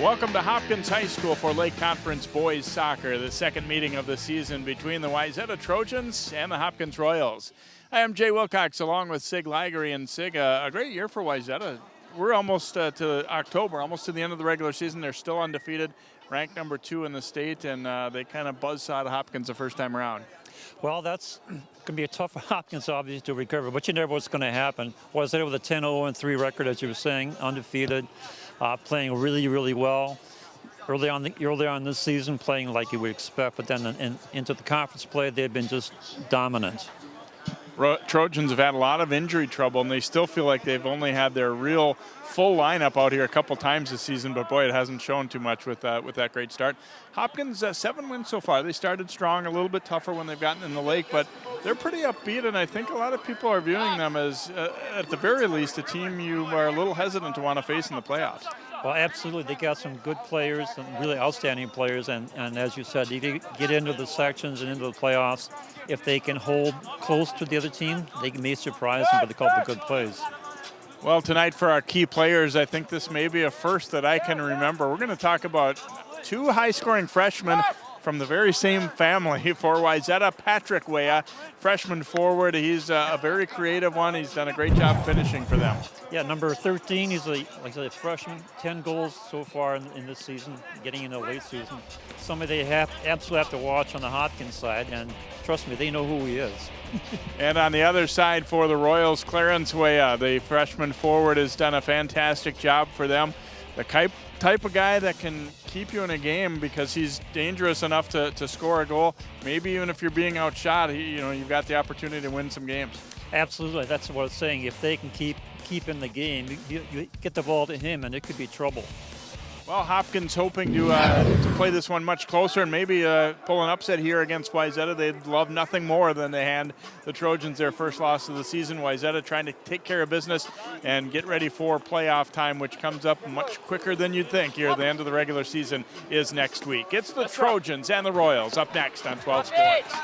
Welcome to Hopkins High School for Lake Conference Boys Soccer, the second meeting of the season between the Wayzata Trojans and the Hopkins Royals. I am Jay Wilcox along with Sig Ligery, and Sig, a great year for Wayzata. We're almost to October, almost to the end of the regular season. They're still undefeated, ranked number 2 in the state, and they kind of buzzsawed Hopkins the first time around. Well, that's going to be a tough for Hopkins, obviously, to recover, but you never know what's going to happen. Wayzata with a 10-0-3 record, as you were saying, undefeated, playing really, really well. Early on this season, playing like you would expect, but then into the conference play, they've been just dominant. Trojans have had a lot of injury trouble, and they still feel like they've only had their real full lineup out here a couple times this season, but boy, it hasn't shown too much with that great start. Hopkins, 7 wins so far. They started strong, a little bit tougher when they've gotten in the lake, but they're pretty upbeat, and I think a lot of people are viewing them as, at the very least, a team you are a little hesitant to want to face in the playoffs. Well, absolutely. They got some good players, some really outstanding players, and as you said, you get into the sections and into the playoffs. If they can hold close to the other team, they may surprise them with a couple of good plays. Well, tonight for our key players, I think this may be a first that I can remember. We're going to talk about 2 high-scoring freshmen from the very same family for Wayzata. Patrick Weah, freshman forward. He's a very creative one. He's done a great job finishing for them. Yeah, number 13. He's like I said, a freshman. 10 goals so far in this season, getting into the late season. Somebody they absolutely have to watch on the Hopkins side, and trust me, they know who he is. And on the other side for the Royals, Clarence Weah, the freshman forward, has done a fantastic job for them. The type of guy that can keep you in a game because he's dangerous enough to score a goal. Maybe even if you're being outshot, you've got the opportunity to win some games. Absolutely, that's what I was saying. If they can keep in the game, you get the ball to him, and it could be trouble. Well, Hopkins hoping to play this one much closer and maybe pull an upset here against Wayzata. They'd love nothing more than to hand the Trojans their first loss of the season. Wayzata trying to take care of business and get ready for playoff time, which comes up much quicker than you'd think here at the end of the regular season is next week. It's the Trojans and the Royals up next on 12 Sports.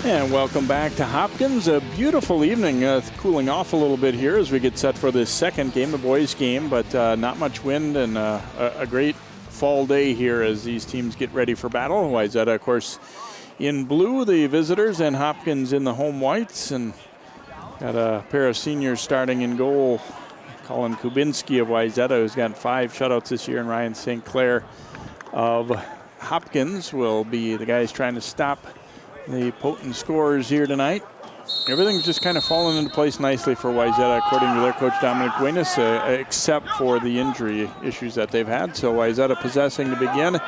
And welcome back to Hopkins. A beautiful evening, cooling off a little bit here as we get set for this second game, the boys' game, but not much wind and a great fall day here as these teams get ready for battle. Wayzata, of course, in blue, the visitors, and Hopkins in the home whites. And got a pair of seniors starting in goal. Colin Kubinski of Wayzata, who's got 5 shutouts this year, and Ryan St. Clair of Hopkins will be the guys trying to stop the potent scorers here tonight. Everything's just kind of fallen into place nicely for Wayzata, according to their coach Dominic Duenas, except for the injury issues that they've had. So Wayzata possessing to begin.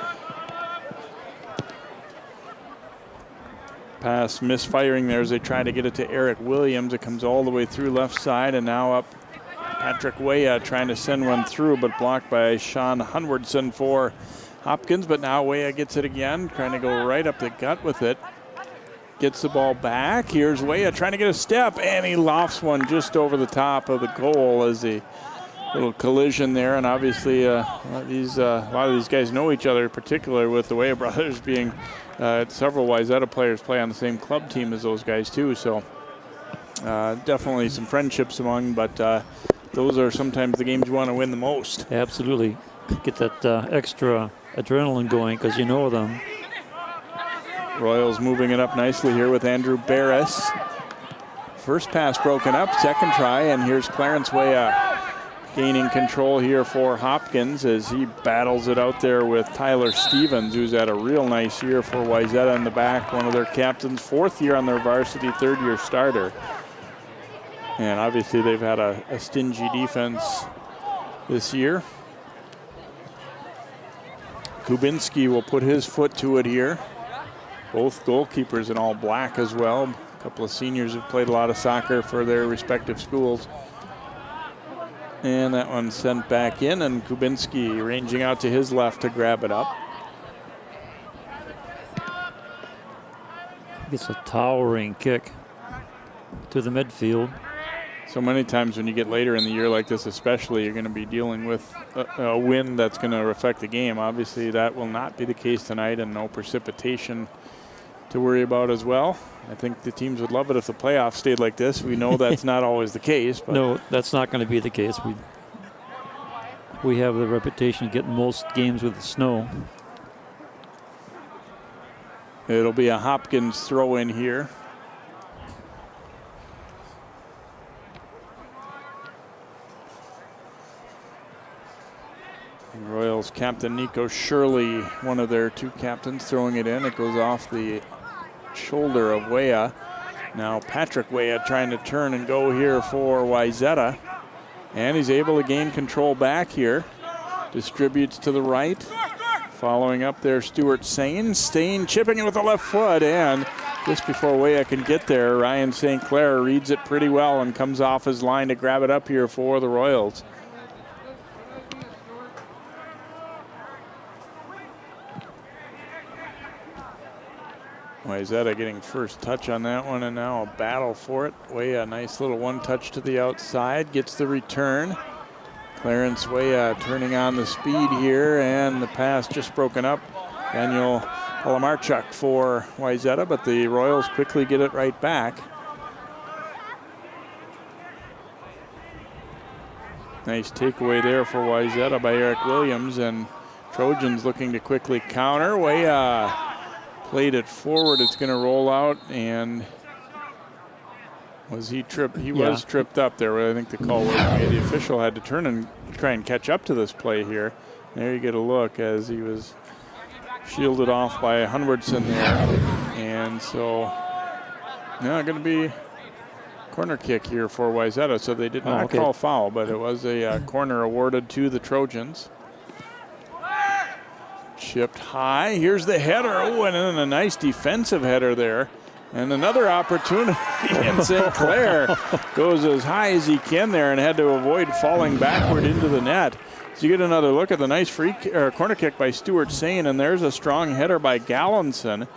Pass misfiring there as they try to get it to Eric Williams. It comes all the way through left side, and now up Patrick Weah trying to send one through, but blocked by Sean Hunwardson for Hopkins. But now Weah gets it again, trying to go right up the gut with it. Gets the ball back. Here's Weah trying to get a step, and he lofts one just over the top of the goal as a little collision there. And obviously, a lot of these guys know each other, particularly with the Weah brothers being several Wayzata players play on the same club team as those guys too. So definitely some friendships among, but those are sometimes the games you want to win the most. Absolutely, get that extra adrenaline going because you know them. Royals moving it up nicely here with Andrew Barris. First pass broken up, second try, and here's Clarence Weah. gaining control here for Hopkins as he battles it out there with Tyler Stevens, who's had a real nice year for Wayzata in the back, one of their captains, 4th year on their varsity, 3rd year starter. And obviously they've had a stingy defense this year. Kubinski will put his foot to it here. Both goalkeepers in all black as well. A couple of seniors who've played a lot of soccer for their respective schools. And that one sent back in, and Kubinski ranging out to his left to grab it up. Gets a towering kick to the midfield. So many times when you get later in the year like this especially, you're going to be dealing with a wind that's going to affect the game. Obviously that will not be the case tonight, and no precipitation to worry about as well. I think the teams would love it if the playoffs stayed like this. We know that's not always the case. But no, that's not going to be the case. We have the reputation of getting most games with the snow. It'll be a Hopkins throw in here. Royals captain Nico Shirley, one of their 2 captains, throwing it in. It goes off the shoulder of Weah. Now Patrick Weah trying to turn and go here for Wayzata. And he's able to gain control back here. Distributes to the right. Following up there, Stuart Sane. Stain chipping it with the left foot. And just before Weah can get there, Ryan St. Clair reads it pretty well and comes off his line to grab it up here for the Royals. Wayzata getting first touch on that one, and now a battle for it. Weah, nice little one touch to the outside, gets the return. Clarence Weah turning on the speed here, and the pass just broken up. Daniel Palamarchuk for Wayzata, but the Royals quickly get it right back. Nice takeaway there for Wayzata by Eric Williams, and Trojans looking to quickly counter. Weah played it forward. It's going to roll out, and was he tripped? He was tripped up there. I think the call was made. The official had to turn and try and catch up to this play here. There you get a look as he was shielded off by Hunwardson there. And so now going to be corner kick here for Wayzata. So they did not call foul, but it was a corner awarded to the Trojans. Chipped high. Here's the header. Oh, and then a nice defensive header there. And another opportunity. And St. Clair goes as high as he can there and had to avoid falling backward into the net. So you get another look at the nice corner kick by Stuart Sane. And there's a strong header by Gallinson.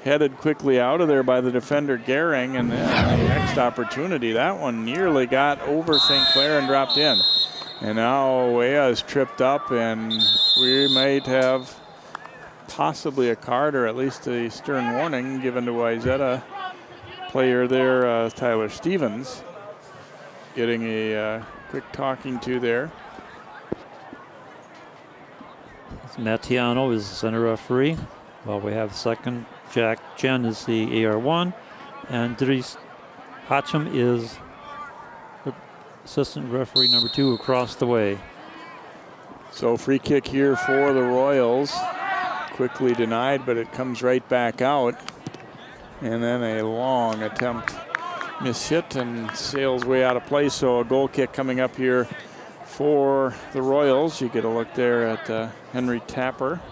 Headed quickly out of there by the defender Gehring. And then the next opportunity. That one nearly got over St. Clair and dropped in. And now Weah is tripped up, and we might have possibly a card or at least a stern warning given to Wayzata player there, Tyler Stevens, getting a quick talking to there. Mattiano is the center referee. Well, we have second. Jack Chen is the AR1, and Dries Hatcham is the assistant referee number 2 across the way. So free kick here for the Royals. Quickly denied, but it comes right back out. And then a long attempt mishit and sails way out of play. So a goal kick coming up here for the Royals. You get a look there at Henry Tapper.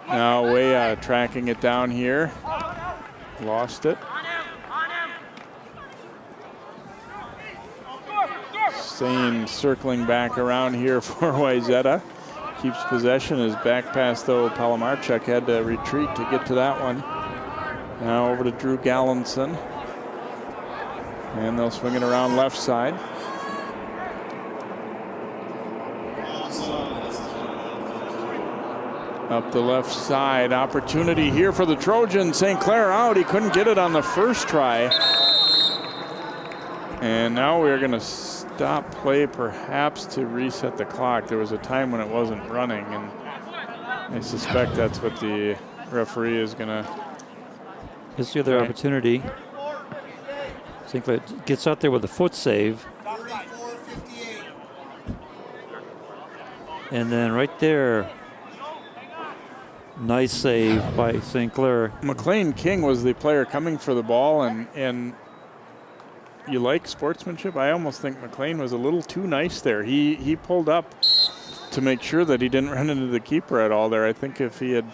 Now Weah tracking it down here. Lost it. Sane circling back around here for Wayzata. Keeps possession. His back pass, though, Palamarchuk had to retreat to get to that one. Now over to Drew Gallinson. And they'll swing it around left side. Up the left side, opportunity here for the Trojans. St. Clair out, he couldn't get it on the first try. And now we're gonna stop play perhaps to reset the clock. There was a time when it wasn't running, and I suspect that's what the referee is going to. It's the other opportunity. Sinclair gets out there with a foot save. And then right there, nice save by St. Clair. McLean King was the player coming for the ball, and you like sportsmanship. I almost think McLean was a little too nice there. He pulled up to make sure that he didn't run into the keeper at all there. I think if he had,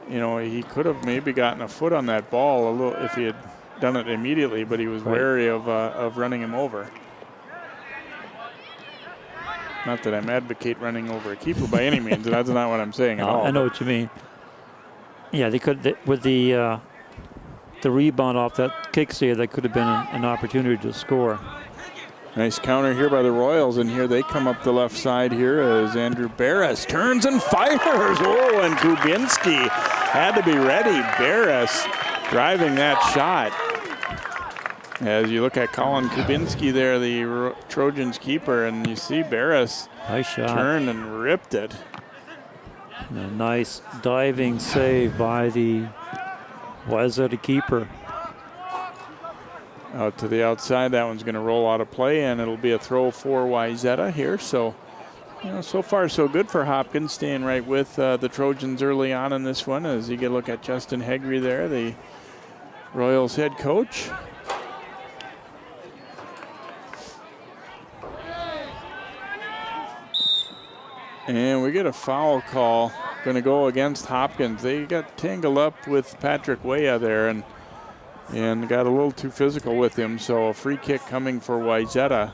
he could have maybe gotten a foot on that ball a little if he had done it immediately, but he was wary of running him over. Not that I'm advocate running over a keeper by any means. That's not what I'm saying at all. I know what you mean. Yeah, they could with the rebound off that kick save. That could have been an opportunity to score. Nice counter here by the Royals, and here they come up the left side here as Andrew Barras turns and fires. Oh, and Kubinski had to be ready. Barras driving that shot. As you look at Colin Kubinski there, the Trojans keeper, and you see Barras nice shot. Turned and ripped it. And a nice diving save by the Wayzata keeper. Out to the outside, that one's going to roll out of play, and it'll be a throw for Wayzata here. So, so far so good for Hopkins, staying right with the Trojans early on in this one. As you get a look at Justin Hegry there, the Royals head coach. And we get a foul call going to go against Hopkins. They got tangled up with Patrick Weah there and got a little too physical with him. So a free kick coming for Wayzata.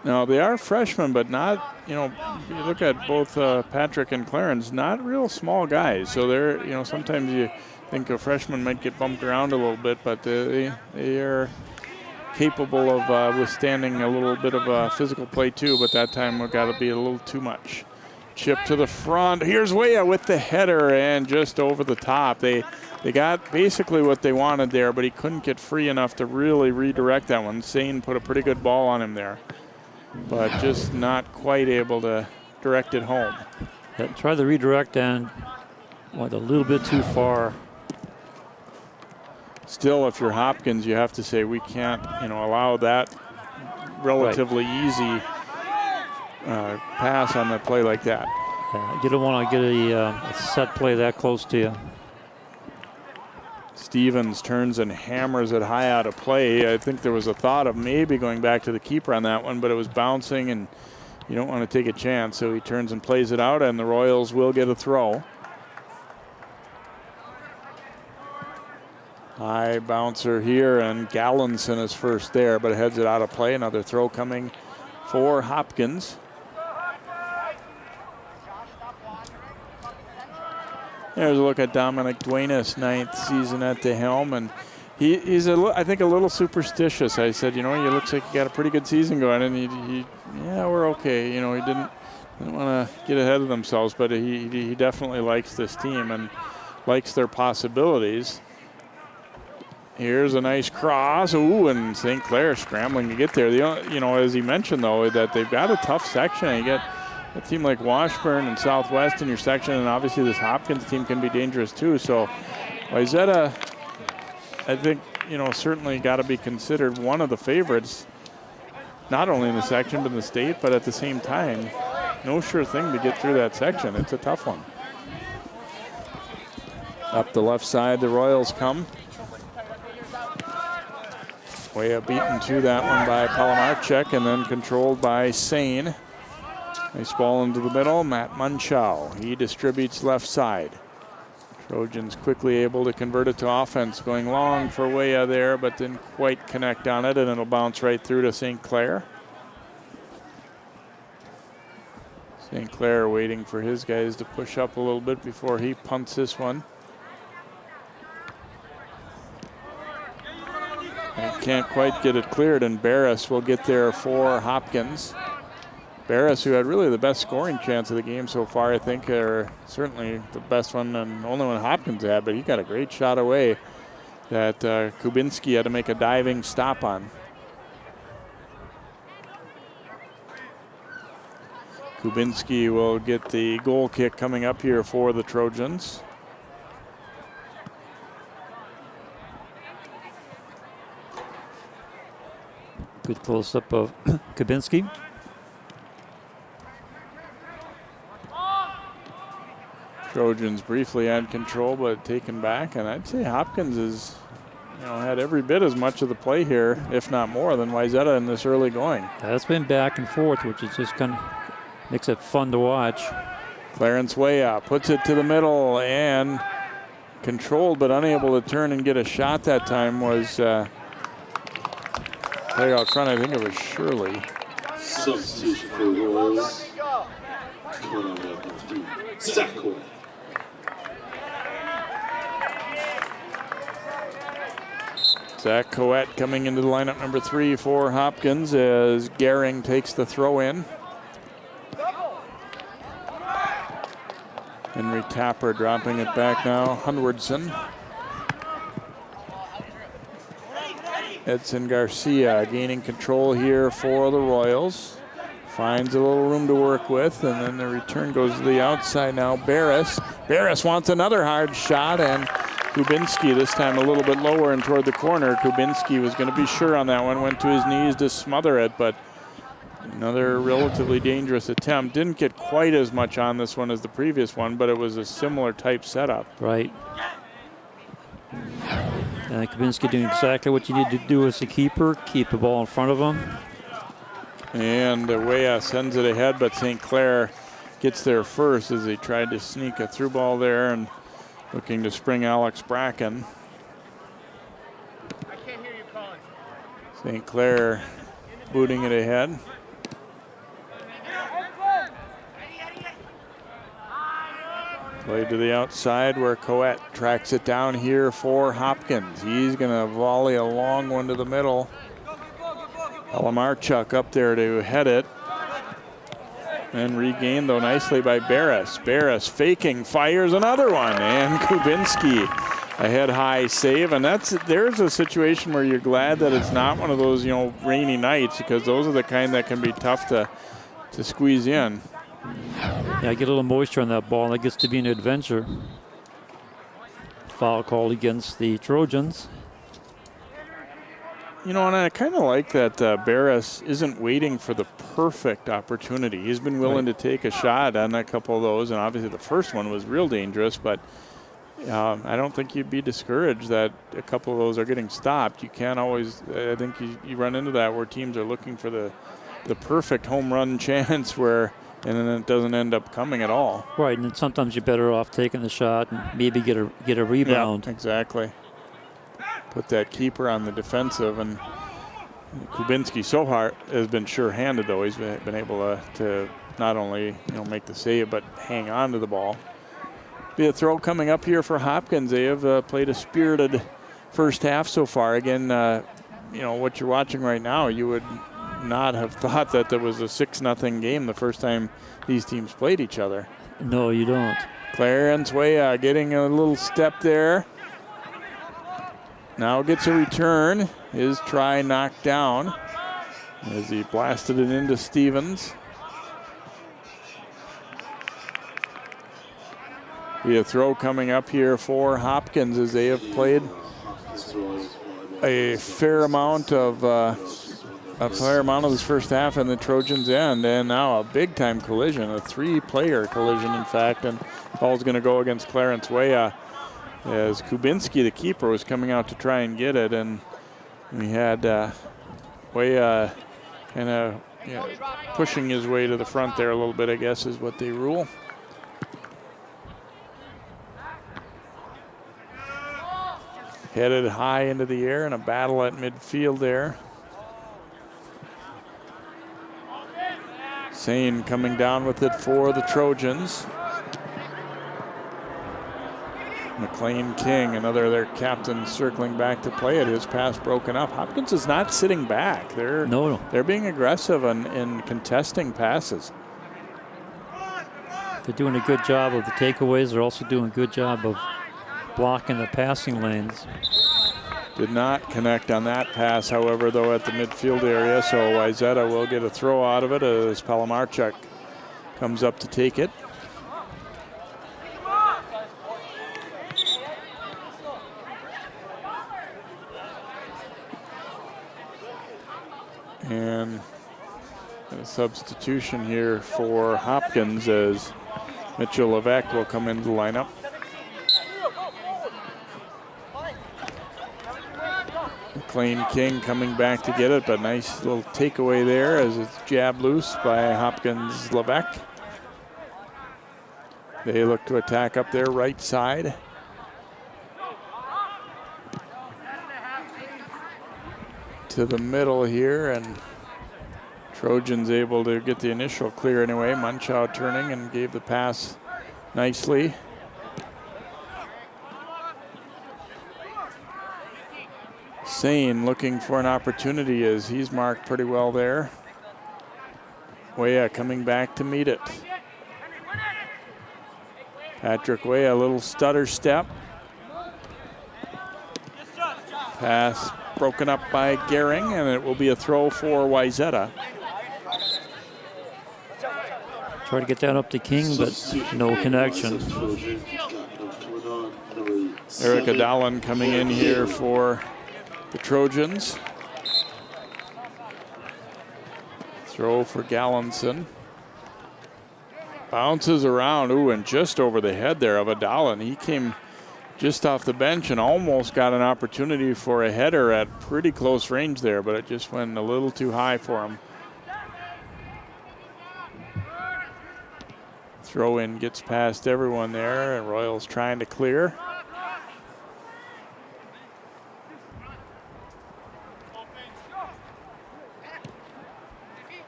Now they are freshmen, but not, you look at both Patrick and Clarence, not real small guys. So they're, sometimes you think a freshman might get bumped around a little bit, but they are capable of withstanding a little bit of physical play too, but that time we've got to be a little too much. Chip to the front. Here's Weah with the header and just over the top. They got basically what they wanted there, but he couldn't get free enough to really redirect that one. Sane put a pretty good ball on him there, but just not quite able to direct it home. Yeah, try the redirect and went a little bit too far. Still, if you're Hopkins, you have to say we can't, allow that relatively easy pass on the play like that. You don't want to get a set play that close to you. Stevens turns and hammers it high out of play. I think there was a thought of maybe going back to the keeper on that one, but it was bouncing, and you don't want to take a chance. So he turns and plays it out, and the Royals will get a throw. High bouncer here, and Gallinson is first there, but heads it out of play. Another throw coming for Hopkins. There's a look at Dominic Duenas, 9th season at the helm, and he's I think a little superstitious. I said, he looks like he got a pretty good season going, and he we're okay. He didn't want to get ahead of themselves, but he definitely likes this team and likes their possibilities. Here's a nice cross. Ooh, and St. Clair scrambling to get there. As he mentioned, though, that they've got a tough section. You get a team like Washburn and Southwest in your section, and obviously this Hopkins team can be dangerous too. So Wayzata, I think, certainly got to be considered one of the favorites, not only in the section but in the state, but at the same time, no sure thing to get through that section. It's a tough one. Up the left side, the Royals come. Weah beaten to that one by Palamarchek and then controlled by Sane. Nice ball into the middle. Matt Munchow, he distributes left side. Trojans quickly able to convert it to offense. Going long for Weah there, but didn't quite connect on it, and it'll bounce right through to St. Clair. St. Clair waiting for his guys to push up a little bit before he punts this one. Can't quite get it cleared, and Barras will get there for Hopkins. Barras, who had really the best scoring chance of the game so far, I think, or certainly the best one and only one Hopkins had, but he got a great shot away that Kubinski had to make a diving stop on. Kubinski will get the goal kick coming up here for the Trojans. Good close-up of Kubinski. Trojans briefly had control, but taken back, and I'd say Hopkins has, had every bit as much of the play here, if not more, than Wayzata in this early going. That's been back and forth, which is just kind of makes it fun to watch. Clarence Weah puts it to the middle, and controlled but unable to turn and get a shot that time was play out front. I think it was Shirley. Substitution for Royals. Zach Coet. Zach Coet coming into the lineup, number 3 for Hopkins, as Gehring takes the throw in. Henry Tapper dropping it back now. Hunwardson. Edson Garcia gaining control here for the Royals. Finds a little room to work with, and then the return goes to the outside now. Barris wants another hard shot, and Kubinski this time a little bit lower and toward the corner. Kubinski was going to be sure on that one, went to his knees to smother it, but another relatively dangerous attempt. Didn't get quite as much on this one as the previous one, but it was a similar type setup. Right. Kubinski doing exactly what you need to do as a keeper, keep the ball in front of him. And Weah sends it ahead, but St. Clair gets there first as he tried to sneak a through ball there and looking to spring Alex Bracken. I can't hear you calling. St. Clair booting it ahead. Played to the outside where Coet tracks it down here for Hopkins. He's going to volley a long one to the middle. Palamarchuk up there to head it. And regained, though, nicely by Barris. Barris faking, fires another one. And Kubinski, a head-high save. And there's a situation where you're glad that it's not one of those, rainy nights, because those are the kind that can be tough to squeeze in. Yeah, get a little moisture on that ball. That gets to be an adventure. Foul called against the Trojans. And I kind of like that Barris isn't waiting for the perfect opportunity. He's been willing to take a shot on a couple of those, and obviously the first one was real dangerous, but I don't think you'd be discouraged that a couple of those are getting stopped. You can't always, I think you run into that where teams are looking for the perfect home run chance and then it doesn't end up coming at all. Right, and then sometimes you're better off taking the shot and maybe get a rebound. Yeah, exactly. Put that keeper on the defensive, and Kubinski so far has been sure-handed, though. He's been able to not only make the save, but hang on to the ball. Be a throw coming up here for Hopkins. They have played a spirited first half so far. Again, what you're watching right now, you would not have thought that there was a 6-0 game the first time these teams played each other. No, you don't. Clarence Weah getting a little step there. Now gets a return. His try knocked down as he blasted it into Stevens. Be a throw coming up here for Hopkins as they have played a fair amount of this first half in the Trojans' end, and now a big-time collision, a 3-player collision, in fact, and ball's going to go against Clarence Weah. As Kubinski, the keeper, was coming out to try and get it, and we had Weah kind of pushing his way to the front there a little bit, I guess, is what they rule. Headed high into the air in a battle at midfield there. Sane coming down with it for the Trojans. McLean King, another of their captains, circling back to play it. His pass broken up. Hopkins is not sitting back. They're being aggressive in contesting passes. They're doing a good job of the takeaways. They're also doing a good job of blocking the passing lanes. Did not connect on that pass, however, though, at the midfield area. So Wayzata will get a throw out of it as Palamarchuk comes up to take it. And a substitution here for Hopkins as Mitchell Levesque will come into the lineup. McLean King coming back to get it, but nice little takeaway there as it's jabbed loose by Hopkins Levesque. They look to attack up their right side. To the middle here, and Trojans able to get the initial clear anyway. Munchow turning and gave the pass nicely. Sane looking for an opportunity as he's marked pretty well there. Weah coming back to meet it. Patrick Weah, a little stutter step. Pass broken up by Gehring, and it will be a throw for Wayzata. Try to get that up to King, but no connection. Erica Dallin coming in here for the Trojans. Throw for Gallinson. Bounces around, ooh, and just over the head there of Dallin. He came just off the bench and almost got an opportunity for a header at pretty close range there, but it just went a little too high for him. Throw in gets past everyone there, and Royals trying to clear.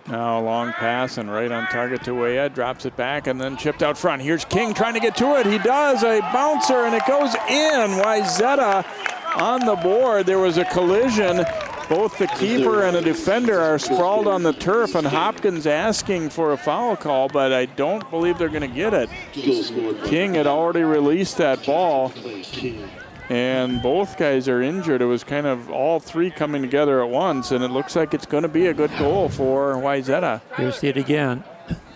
Now a long pass and right on target to Weah, drops it back and then chipped out front. Here's King trying to get to it. He does, a bouncer, and it goes in. Wayzata on the board. There was a collision. Both the keeper and the defender are sprawled on the turf, and Hopkins asking for a foul call, but I don't believe they're going to get it. King had already released that ball, and both guys are injured. It was kind of all three coming together at once, and it looks like it's going to be a good goal for Wayzata. Here's see it again.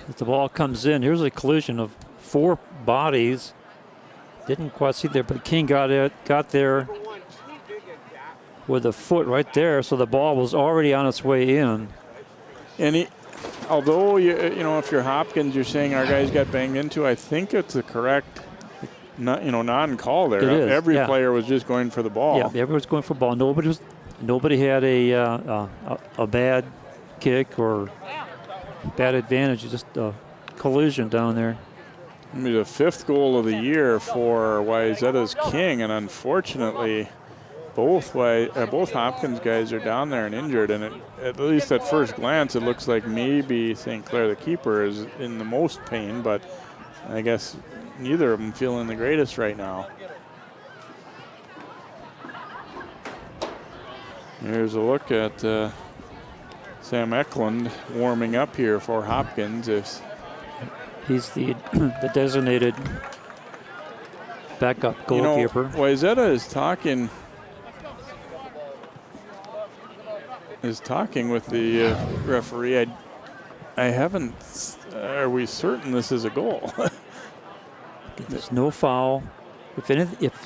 As the ball comes in, here's a collision of four bodies. Didn't quite see there, but King got there with a foot right there, so the ball was already on its way in. And although you know, if you're Hopkins, you're saying our guys got banged into, I think it's the correct non-call there. It is, Every yeah. player was just going for the ball. Yeah, everyone was going for the ball. Nobody had a bad kick or bad advantage. Just a collision down there. I mean, the fifth goal of the year for Wayzata's King, and unfortunately, both Hopkins guys are down there and injured. And at least at first glance, it looks like maybe St. Clair, the keeper, is in the most pain, but I guess neither of them feeling the greatest right now. Here's a look at Sam Eklund warming up here for Hopkins. He's the designated backup goalkeeper. You know, Wayzata is talking with the referee. I haven't. Are we certain this is a goal? There's no foul. If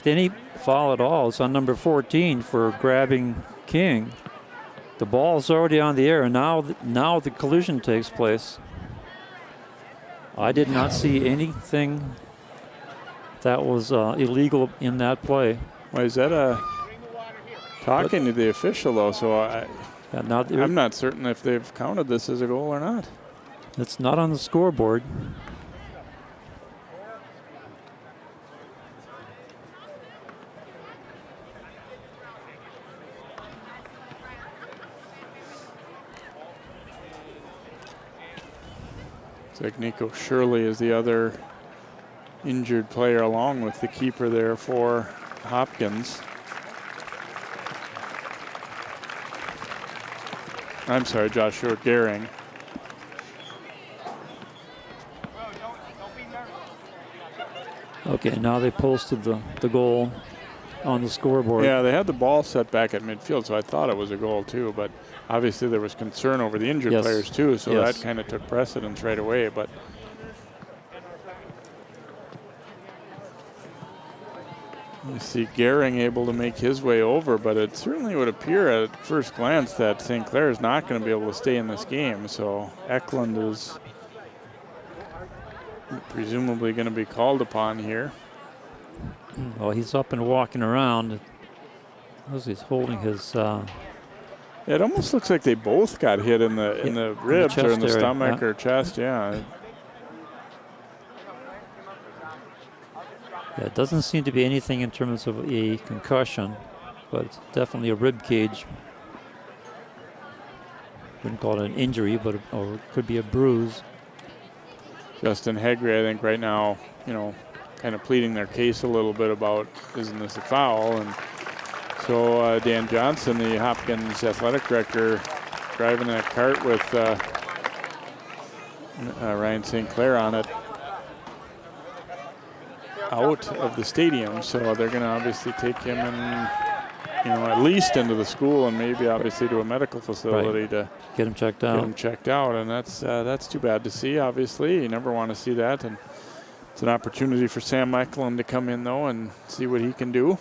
any foul at all, it's on number 14 for grabbing King. The ball's already on the air, and now the collision takes place. I did not see anything that was illegal in that play. Wayzata talking to the official, though, so I'm not certain if they've counted this as a goal or not. It's not on the scoreboard. It's like Nico Shirley is the other injured player along with the keeper there for Hopkins. I'm sorry, Joshua Gehring. Okay, now they posted the goal on the scoreboard. Yeah, they had the ball set back at midfield, so I thought it was a goal too, but obviously there was concern over the injured players too, so that kind of took precedence right away. But You see Gehring able to make his way over, but it certainly would appear at first glance that St. Clair is not going to be able to stay in this game. So Eklund is presumably going to be called upon here. Well, he's up and walking around. As he's holding his. It almost looks like they both got hit in the ribs or in the stomach or chest. Yeah. Yeah, it doesn't seem to be anything in terms of a concussion, but it's definitely a rib cage. Wouldn't call it an injury, but or it could be a bruise. Justin Hegre, I think right now, kind of pleading their case a little bit about, isn't this a foul? And so Dan Johnson, the Hopkins athletic director, driving that cart with Ryan St. Clair on it, out of the stadium. So they're going to obviously take him in, at least into the school and maybe obviously to a medical facility to get him checked out. And that's too bad to see. Obviously, you never want to see that. And it's an opportunity for Sam Eklund to come in though and see what he can do.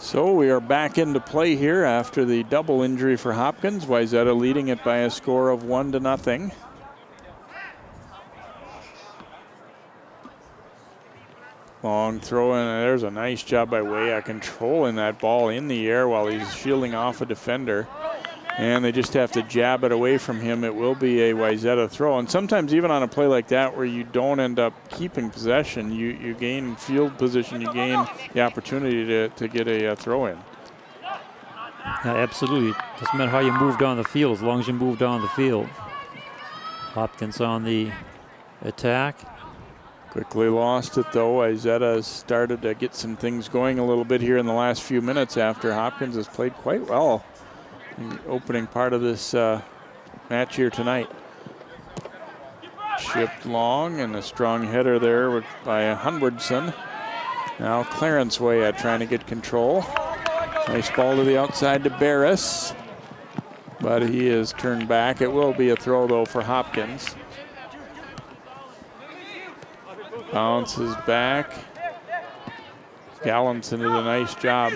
So we are back into play here after the double injury for Hopkins. Wayzata leading it by a score of 1-0. Long throw in, and there's a nice job by Weah controlling that ball in the air while he's shielding off a defender. And they just have to jab it away from him. It will be a Wayzata throw. And sometimes even on a play like that where you don't end up keeping possession, you gain field position, you gain the opportunity to get a throw in. Yeah, absolutely. Doesn't matter how you move down the field, as long as you move down the field. Hopkins on the attack. Quickly lost it though. Wayzata has started to get some things going a little bit here in the last few minutes after Hopkins has played quite well in the opening part of this match here tonight. Shipped long and a strong header there by Hundredson. Now Clarence Weah trying to get control. Nice ball to the outside to Barris, but he is turned back. It will be a throw though for Hopkins. Bounces back. Gallinson did a nice job.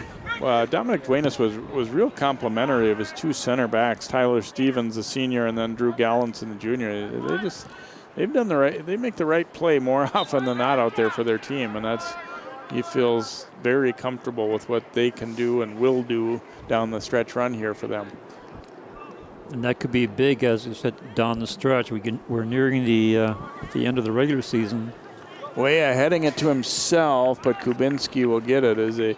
Dominic Duenas was real complimentary of his two center backs, Tyler Stevens, the senior, and then Drew Gallinson, the junior. They make the right play more often than not out there for their team, and he feels very comfortable with what they can do and will do down the stretch run here for them. And that could be big, as you said, down the stretch. We're nearing the end of the regular season. Weah heading it to himself, but Kubinski will get it as they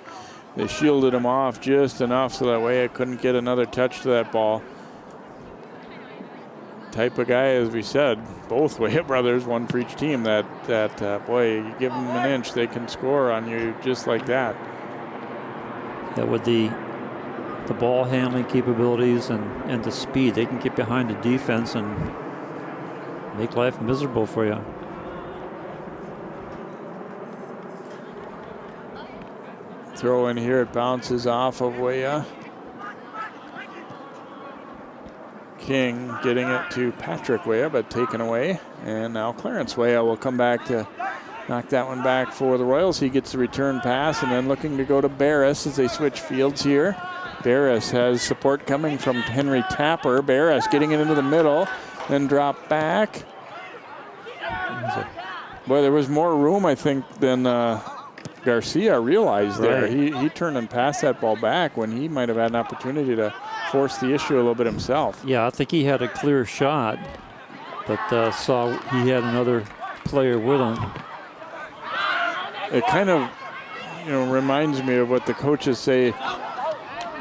shielded him off just enough so that Weah couldn't get another touch to that ball. Type of guy, as we said, both Weah brothers, one for each team, that boy, you give them an inch, they can score on you just like that. Yeah, with the ball handling capabilities and the speed, they can get behind the defense and make life miserable for you. Throw in here, it bounces off of Weah. King getting it to Patrick Weah, but taken away. And now Clarence Weah will come back to knock that one back for the Royals. He gets the return pass and then looking to go to Barris as they switch fields here. Barris has support coming from Henry Tapper. Barris getting it into the middle, then drop back. Boy, there was more room, I think, than Garcia realized there. Right. He turned and passed that ball back when he might have had an opportunity to force the issue a little bit himself. Yeah, I think he had a clear shot, but saw he had another player with him. It kind of, reminds me of what the coaches say,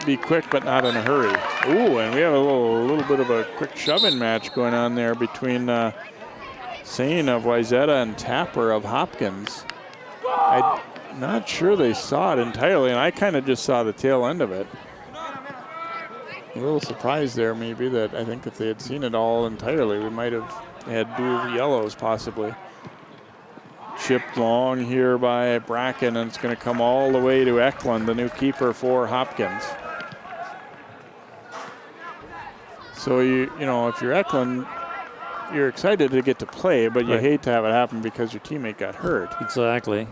be quick but not in a hurry. Ooh, and we have a little bit of a quick shoving match going on there between Sane of Wayzata and Tapper of Hopkins. I'm not sure they saw it entirely, and I kind of just saw the tail end of it. A little surprised there maybe that I think if they had seen it all entirely, we might have had dual yellows possibly. Chipped long here by Bracken, and it's going to come all the way to Eklund, the new keeper for Hopkins. So you know, if you're Eklund, you're excited to get to play, but you hate to have it happen because your teammate got hurt. Exactly.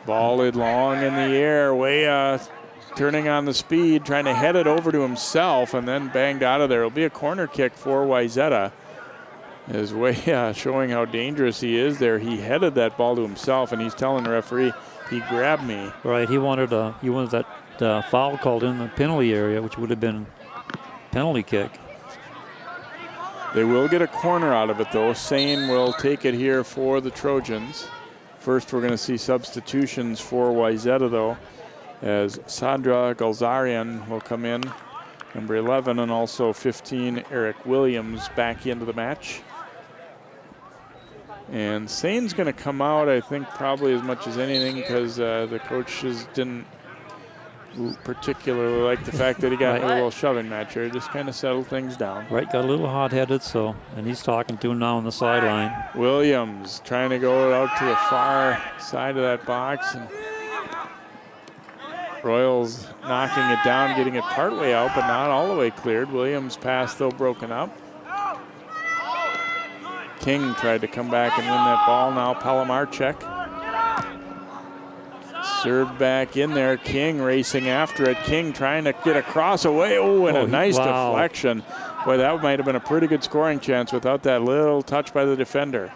Balled long in the air, way turning on the speed, trying to head it over to himself, and then banged out of there. It'll be a corner kick for Wayzata. Is way showing how dangerous he is there. He headed that ball to himself, and he's telling the referee, he grabbed me. Right, he wanted that foul called in the penalty area, which would have been a penalty kick. They will get a corner out of it, though. Sane will take it here for the Trojans. First, we're going to see substitutions for Wayzata, though, as Sandra Galzarian will come in, number 11, and also 15, Eric Williams, back into the match. And Sane's going to come out, I think, probably as much as anything, because the coaches didn't particularly like the fact that he got in a little shoving match here. Just kind of settled things down. Right, got a little hot-headed, and he's talking to him now on the sideline. Williams trying to go out to the far side of that box. And Royals knocking it down, getting it partway out, but not all the way cleared. Williams' pass, though, broken up. King tried to come back and win that ball. Now Palamarchek. Served back in there. King racing after it. King trying to get across away. Oh, and a nice deflection. Boy, that might have been a pretty good scoring chance without that little touch by the defender.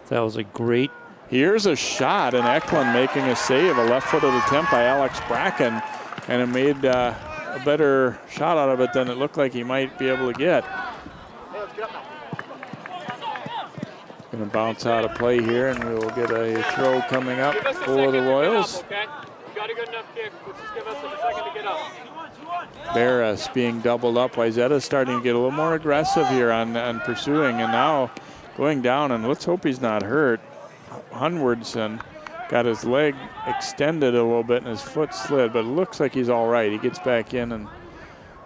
That was a great. Here's a shot, and Eklund making a save. A left-footed attempt by Alex Bracken, and it made a better shot out of it than it looked like he might be able to get. Going to bounce out of play here, and we will get a throw coming up for the Royals. Barras being doubled up. Wayzata starting to get a little more aggressive here on pursuing, and now going down, and let's hope he's not hurt. Hunwardson got his leg extended a little bit and his foot slid, but it looks like he's all right. He gets back in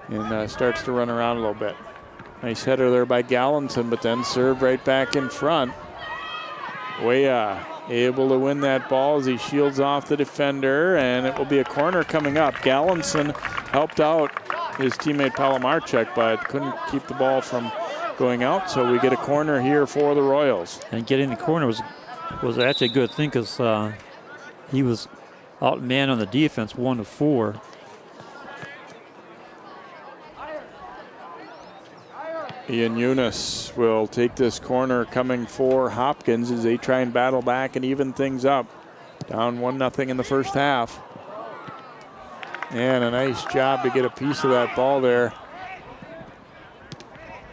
and starts to run around a little bit. Nice header there by Gallinson, but then served right back in front. Weah able to win that ball as he shields off the defender, and it will be a corner coming up. Gallinson helped out his teammate Palamarchek, but couldn't keep the ball from going out, so we get a corner here for the Royals. And getting the corner was actually a good thing, because he was outman on the defense, 1 of 4. Ian Eunice will take this corner coming for Hopkins as they try and battle back and even things up. Down 1-0 in the first half. And a nice job to get a piece of that ball there.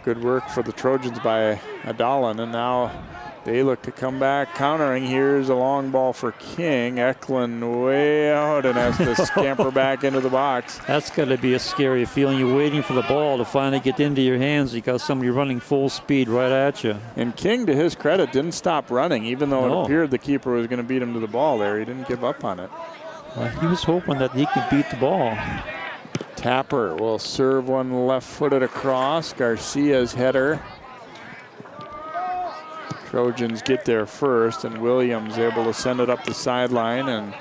Good work for the Trojans by Adalin, and now they look to come back countering. Here's a long ball for King. Eklund way out and has to scamper back into the box. That's got to be a scary feeling. You're waiting for the ball to finally get into your hands because somebody running full speed right at you. And King, to his credit, didn't stop running, even though it appeared the keeper was going to beat him to the ball there. He didn't give up on it. He was hoping that he could beat the ball. Tapper will serve one left-footed across. Garcia's header. Trojans get there first, and Williams able to send it up the sideline, and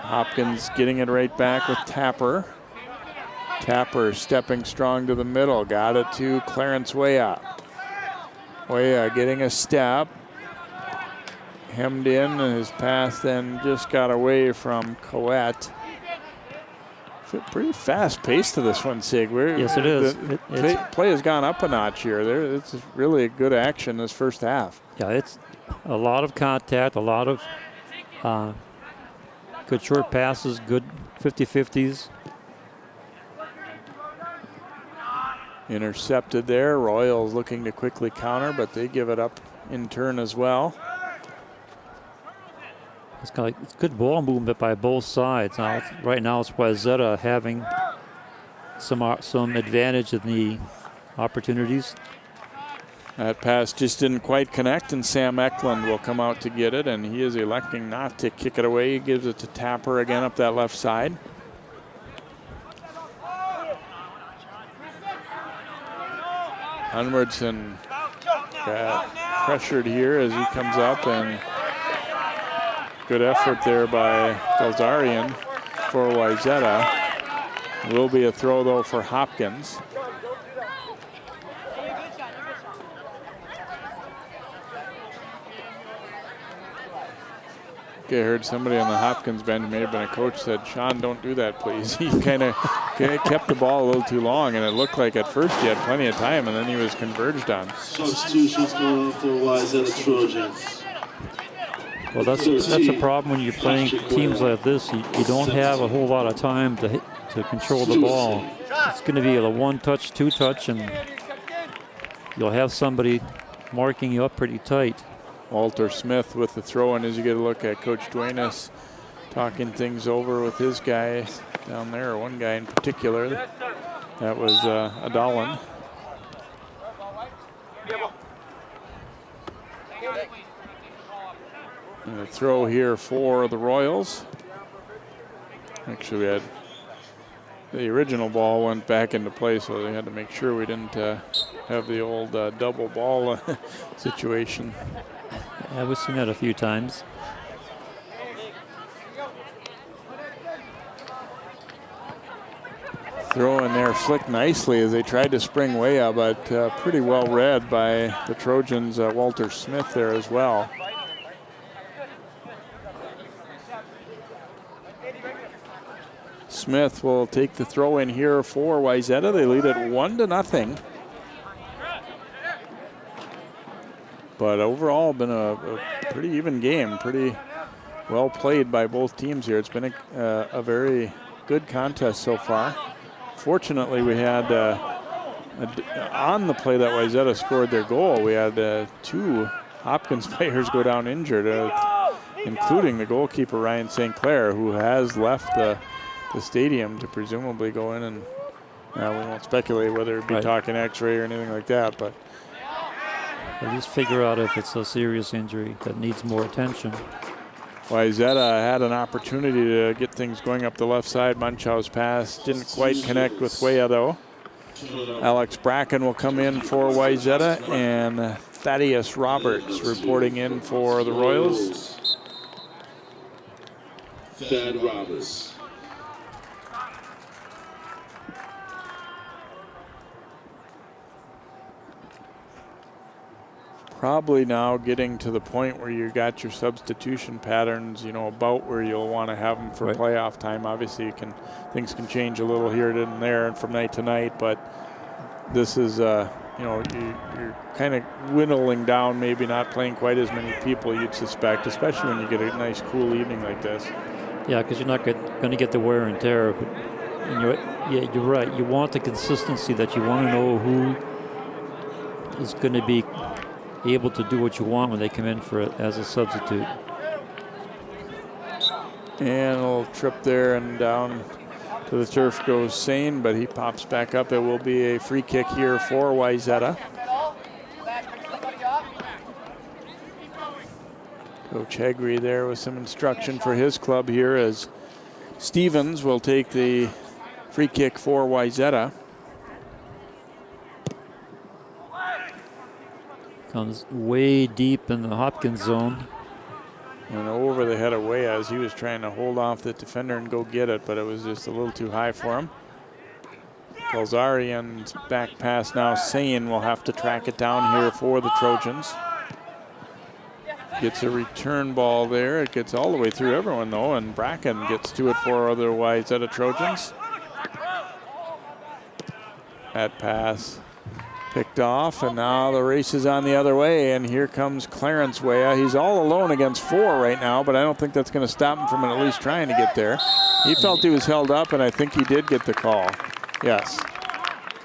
Hopkins getting it right back with Tapper. Tapper stepping strong to the middle, got it to Clarence Weah. Weah getting a step, hemmed in, and his pass then just got away from Coet. Pretty fast pace to this one, Sig. Yes, it is. Play has gone up a notch here. It's really a good action this first half. Yeah, it's a lot of contact, a lot of good short passes, good 50-50s. Intercepted there. Royals looking to quickly counter, but they give it up in turn as well. It's good ball movement by both sides. Now, right now it's Wayzata having some advantage in the opportunities. That pass just didn't quite connect, and Sam Eklund will come out to get it, and he is electing not to kick it away. He gives it to Tapper again up that left side. Hunwardson got pressured here as he comes up, and good effort there by Belzarian for Wayzata. Will be a throw though for Hopkins. Okay, I heard somebody on the Hopkins bench, may have been a coach, said, Sean, don't do that, please. He kind of kept the ball a little too long, and it looked like at first he had plenty of time, and then he was converged on. Substitutions going for Wayzata Trojans. Well, that's a problem when you're playing teams like this. You don't have a whole lot of time to control the ball. It's going to be a one-touch, two-touch, and you'll have somebody marking you up pretty tight. Walter Smith with the throw, and as you get a look at Coach Duenas talking things over with his guy down there, or one guy in particular. That was Adalan. And a throw here for the Royals. Actually, we had the original ball went back into play, so they had to make sure we didn't have the old double ball situation. Yeah, we've seen that a few times. Throw in there, flicked nicely as they tried to spring way up, but pretty well read by the Trojans, Walter Smith there as well. Smith will take the throw in here for Wayzata. They lead it 1-0. But overall, been a pretty even game, pretty well played by both teams here. It's been a very good contest so far. Fortunately, we had on the play that Wayzata scored their goal, we had 2 Hopkins players go down injured, including the goalkeeper Ryan St. Clair, who has left the stadium to presumably go in, and we won't speculate whether it be talking X-ray or anything like that, but at least figure out if it's a serious injury that needs more attention. Wayzata had an opportunity to get things going up the left side. Munchau's pass didn't quite connect with Weah, though. Alex Bracken will come in for Wayzata, and Thaddeus Roberts reporting in for the Royals. Thad Roberts. Probably now getting to the point where you got your substitution patterns, about where you'll want to have them for playoff time. Obviously, things can change a little here and there and from night to night, but this is, you're kind of whittling down, maybe not playing quite as many people you'd suspect, especially when you get a nice cool evening like this. Yeah, because you're not going to get the wear and tear. And you're right. You want the consistency that you want to know who is going to be able to do what you want when they come in for it as a substitute. And a little trip there, and down to the turf goes Sane, but he pops back up. It will be a free kick here for Wayzata. Coach Hegri there with some instruction for his club here, as Stevens will take the free kick for Wayzata. Comes way deep in the Hopkins zone. And over the head of Weah as he was trying to hold off the defender and go get it, but it was just a little too high for him. Belzarian's back pass now. Sane will have to track it down here for the Trojans. Gets a return ball there. It gets all the way through everyone, though, and Bracken gets to it for otherwise at the Trojans. That pass picked off, and now the race is on the other way, and here comes Clarence Weah. He's all alone against 4 right now, but I don't think that's going to stop him from at least trying to get there. He felt he was held up, and I think he did get the call. Yes.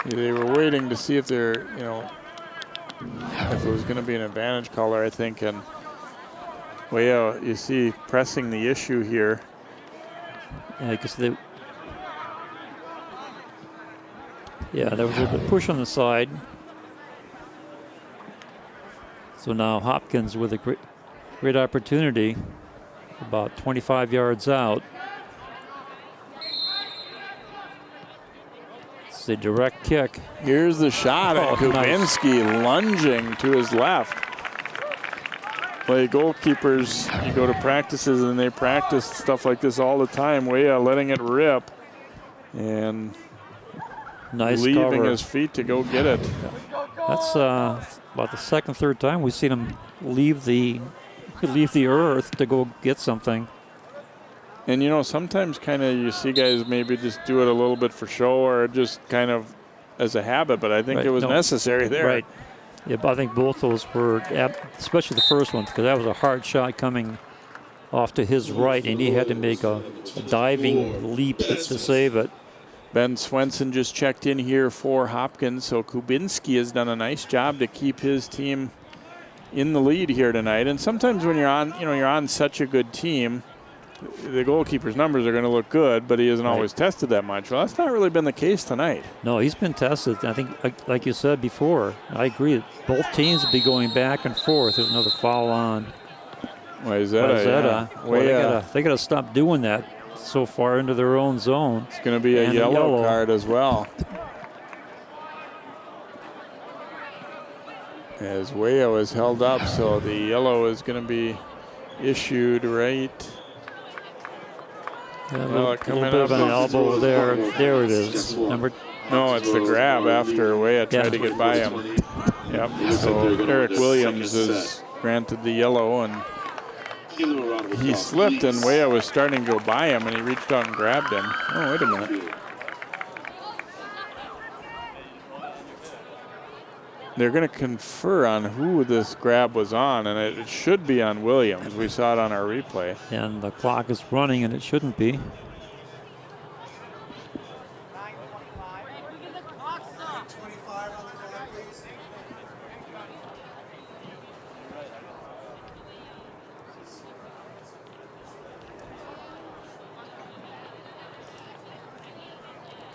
They were waiting to see if they're, if it was going to be an advantage caller, I think, and Weah, you see, pressing the issue here. Yeah, because there was a push on the side. So now Hopkins with a great opportunity, about 25 yards out. It's a direct kick. Here's the shot, and Kubinski nice. lunging to his left. Play goalkeepers, you go to practices and they practice stuff like this all the time. Weah letting it rip and nice leaving cover. his feet to go get it. That's about the second, third time we've seen him leave the earth to go get something. And, you know, sometimes kind of you see guys maybe just do it a little bit for show or just kind of as a habit, but I think it was necessary there. Right. Yeah, but I think both those were, especially the first one, because that was a hard shot coming off to his right, and he had to make a diving leap to save it. Ben Swenson just checked in here for Hopkins, so Kubinski has done a nice job to keep his team in the lead here tonight. And sometimes when you're on such a good team, the goalkeeper's numbers are going to look good, but he hasn't always tested that much. Well, that's not really been the case tonight. No, he's been tested. I think, like you said before, I agree. Both teams will be going back and forth. There's another foul on Wayzata. Yeah. Well, they got to stop doing that so far into their own zone. It's going to be a yellow card as well. As Weah was held up, so the yellow is going to be issued right. Yeah, a little bit of an elbow there. There it is. No, it's the grab after Weah tried to get by him. Yep. So Eric Williams is granted the yellow, and he slipped, and Weah was starting to go by him, and he reached out and grabbed him. Oh, wait a minute. They're going to confer on who this grab was on, and it should be on Williams. We saw it on our replay. And the clock is running, and it shouldn't be.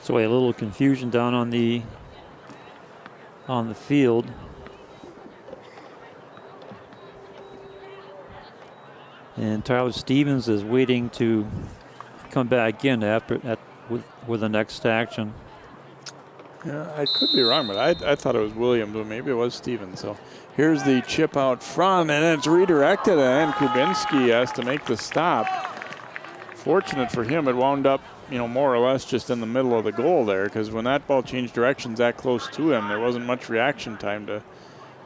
So a little confusion down on the field. And Tyler Stevens is waiting to come back in with the next action. Yeah, I could be wrong, but I thought it was Williams, but maybe it was Stevens. So here's the chip out front, and it's redirected, and Kubinski has to make the stop. Fortunate for him, it wound up, more or less just in the middle of the goal there, because when that ball changed directions that close to him, there wasn't much reaction time to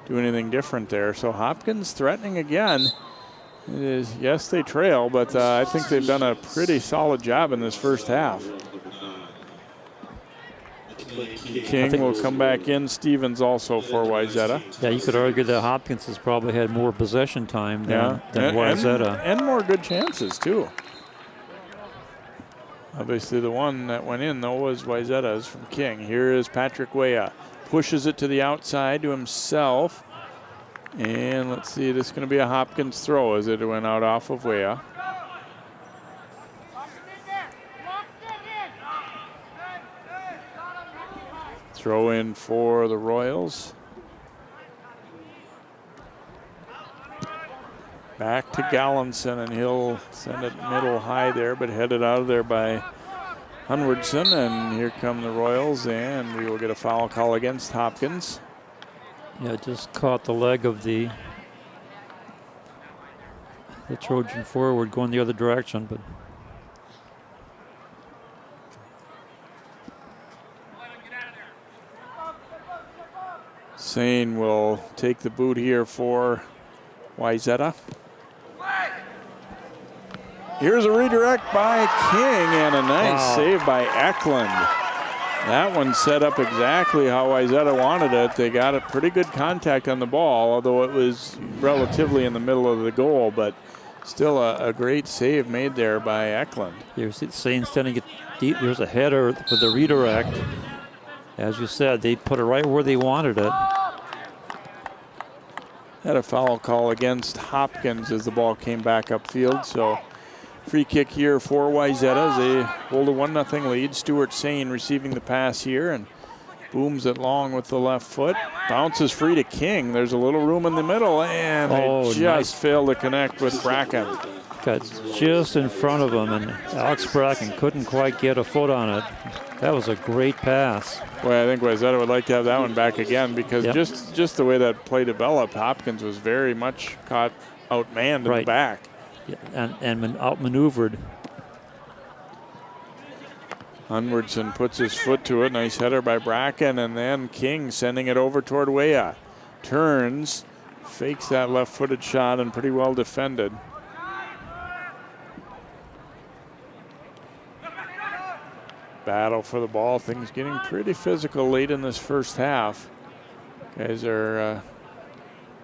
do anything different there. So Hopkins threatening again. It is, yes, they trail, but I think they've done a pretty solid job in this first half. King will come back in. Stevens also for Wayzata. Yeah, you could argue that Hopkins has probably had more possession time than Wayzata. And more good chances, too. Obviously, the one that went in, though, was Wayzata's from King. Here is Patrick Weah. Pushes it to the outside to himself. And let's see, this is going to be a Hopkins throw as it went out off of Weah. Throw in for the Royals. Back to Gallinson, and he'll send it middle high there, but headed out of there by Hunwardson. And here come the Royals, and we will get a foul call against Hopkins. Yeah, just caught the leg of the Trojan forward going the other direction, but Sane will take the boot here for Wayzata. Here's a redirect by King, and a nice save by Eklund. That one set up exactly how Wayzata wanted it. They got a pretty good contact on the ball, although it was relatively in the middle of the goal, but still a great save made there by Eklund. Here's Sane sending it deep. There's a header with the redirect. As you said, they put it right where they wanted it. Had a foul call against Hopkins as the ball came back upfield, so free kick here for Wayzata as they hold a 1-0 lead. Stuart Sane receiving the pass here and booms it long with the left foot. Bounces free to King. There's a little room in the middle, and they just failed to connect with Bracken. Got just in front of him, and Alex Bracken couldn't quite get a foot on it. That was a great pass. Well, I think Wayzata would like to have that one back again because Yep. just the way that play developed, Hopkins was very much caught outmanned in the back. Yeah, and outmaneuvered. Hunwardson puts his foot to it. Nice header by Bracken, and then King sending it over toward Weah. Turns, fakes that left-footed shot, and pretty well defended. Battle for the ball. Things getting pretty physical late in this first half. Guys are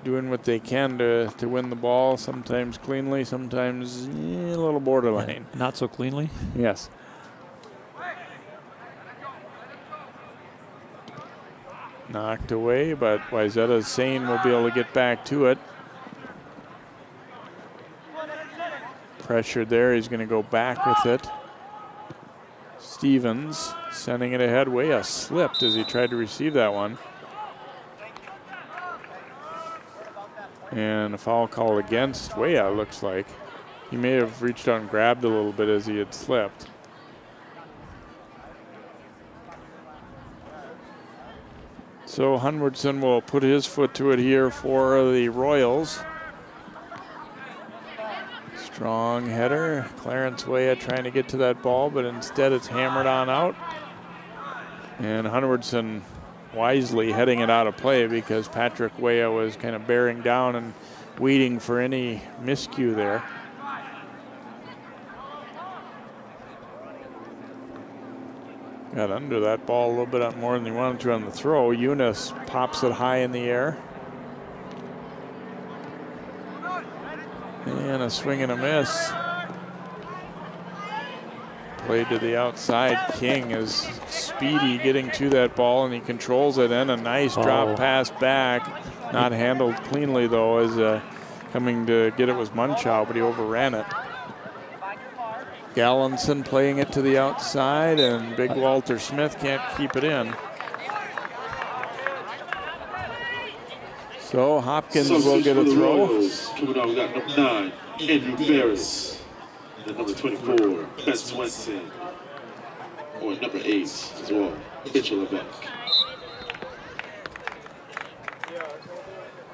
doing what they can to win the ball, sometimes cleanly, sometimes a little borderline. Yeah, not so cleanly? Yes. Knocked away, but Wayzata is saying we'll be able to get back to it. Pressured there, he's going to go back with it. Stevens sending it ahead. Weah slipped as he tried to receive that one. And a foul call against Weah, looks like. He may have reached out and grabbed a little bit as he had slipped. So Hunwardson will put his foot to it here for the Royals. Strong header. Clarence Weah trying to get to that ball, but instead it's hammered on out. And Hunwardson wisely heading it out of play because Patrick Weah was kind of bearing down and waiting for any miscue there. Got under that ball a little bit more than he wanted to on the throw. Eunice pops it high in the air. And a swing and a miss. Played to the outside. King is speedy getting to that ball, and he controls it. And a nice drop pass back. Not handled cleanly, though, as coming to get it was Munchow, but he overran it. Gallinson playing it to the outside, and big Walter Smith can't keep it in. So Hopkins will get a throw. Coming on, we got number 9, Andrew Ferris. And number 24, Ben Swenson. Or number 8 as well, Mitchell Lebeck.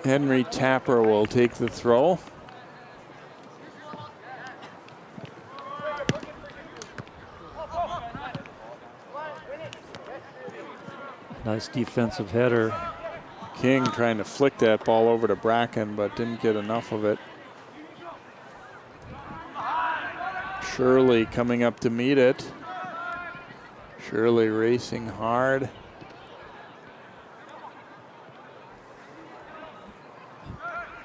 Henry Tapper will take the throw. Nice defensive header. King trying to flick that ball over to Bracken, but didn't get enough of it. Shirley coming up to meet it. Shirley racing hard.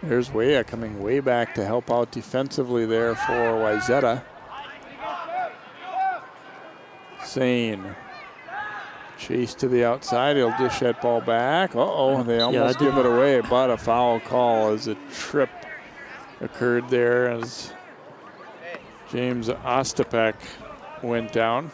There's Weah coming way back to help out defensively there for Wayzata. Sane. Chase to the outside. He'll dish that ball back. Uh-oh, they almost give it away, but a foul call as a trip occurred there as James Ostapek went down.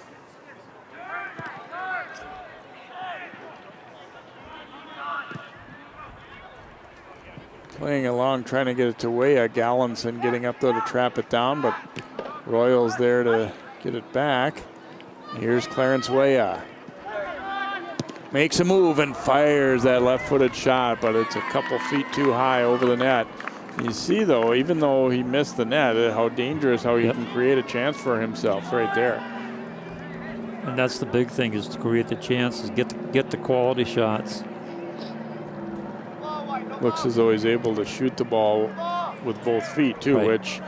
Playing along, trying to get it to Weah. Gallinson getting up there to trap it down, but Royals there to get it back. Here's Clarence Weah. Makes a move and fires that left-footed shot, but it's a couple feet too high over the net. You see, though, even though he missed the net, how dangerous, how he can create a chance for himself right there. And that's the big thing, is to create the chances, get the quality shots. Looks as though he's able to shoot the ball with both feet, too, which,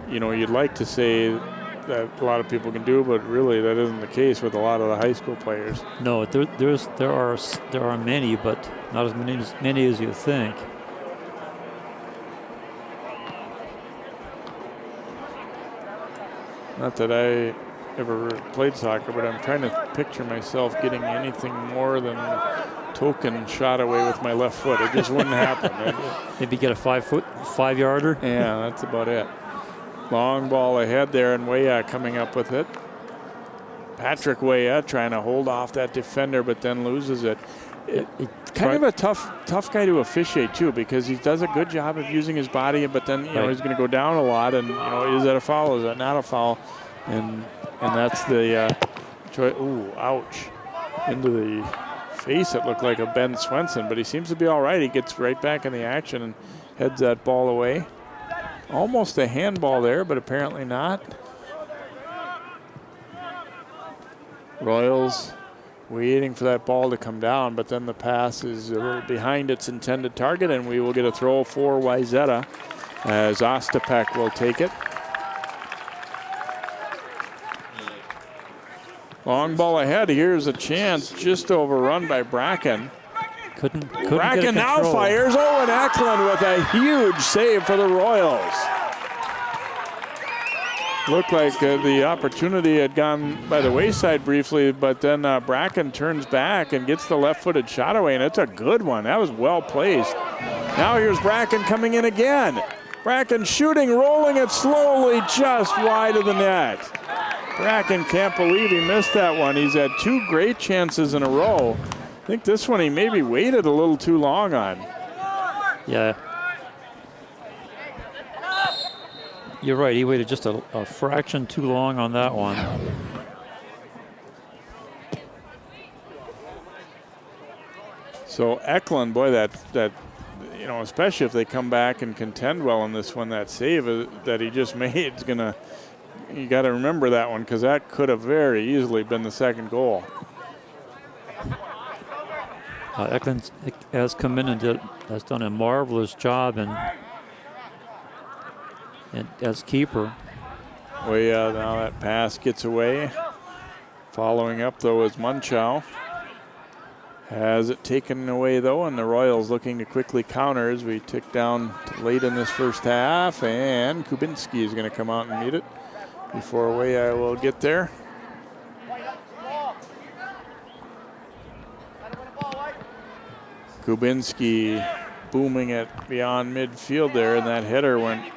you know, you'd like to say that a lot of people can do, but really that isn't the case with a lot of the high school players. No, there are many, but not as many as you think. Not that I ever played soccer, but I'm trying to picture myself getting anything more than token shot away with my left foot. It just wouldn't happen. Maybe get a 5-yarder. Yeah, that's about it. Long ball ahead there, and Weah coming up with it. Patrick Weah trying to hold off that defender, but then loses it. Kind of a tough guy to officiate too, because he does a good job of using his body, but then you know he's going to go down a lot, and you know, is that a foul? Is that not a foul? And that's the Ooh, ouch. Into the face, it looked like a Ben Swenson, but he seems to be all right. He gets right back in the action and heads that ball away. Almost a handball there, but apparently not. Royals waiting for that ball to come down, but then the pass is a little behind its intended target, and we will get a throw for Wayzata as Ostapek will take it. Long ball ahead. Here's a chance, just overrun by Bracken. Couldn't Bracken now fires. Owen Eklund with a huge save for the Royals. Looked like the opportunity had gone by the wayside briefly, but then Bracken turns back and gets the left-footed shot away, and it's a good one. That was well placed. Now here's Bracken coming in again. Bracken shooting, rolling it slowly just wide of the net. Bracken can't believe he missed that one. He's had 2 great chances in a row. I think this one he maybe waited a little too long on. Yeah. You're right, he waited just a fraction too long on that one. So Eklund, boy, that you know, especially if they come back and contend well in this one, that save that he just made is gonna, you got to remember that one, because that could have very easily been the second goal. Eklund has come in and has done a marvelous job and as keeper. Well, yeah, now that pass gets away. Following up, though, is Munchow. Has it taken away, though, and the Royals looking to quickly counter as we tick down to late in this first half, and Kubinski is going to come out and meet it. Before I will get there. Kubinski booming it beyond midfield there, and that header went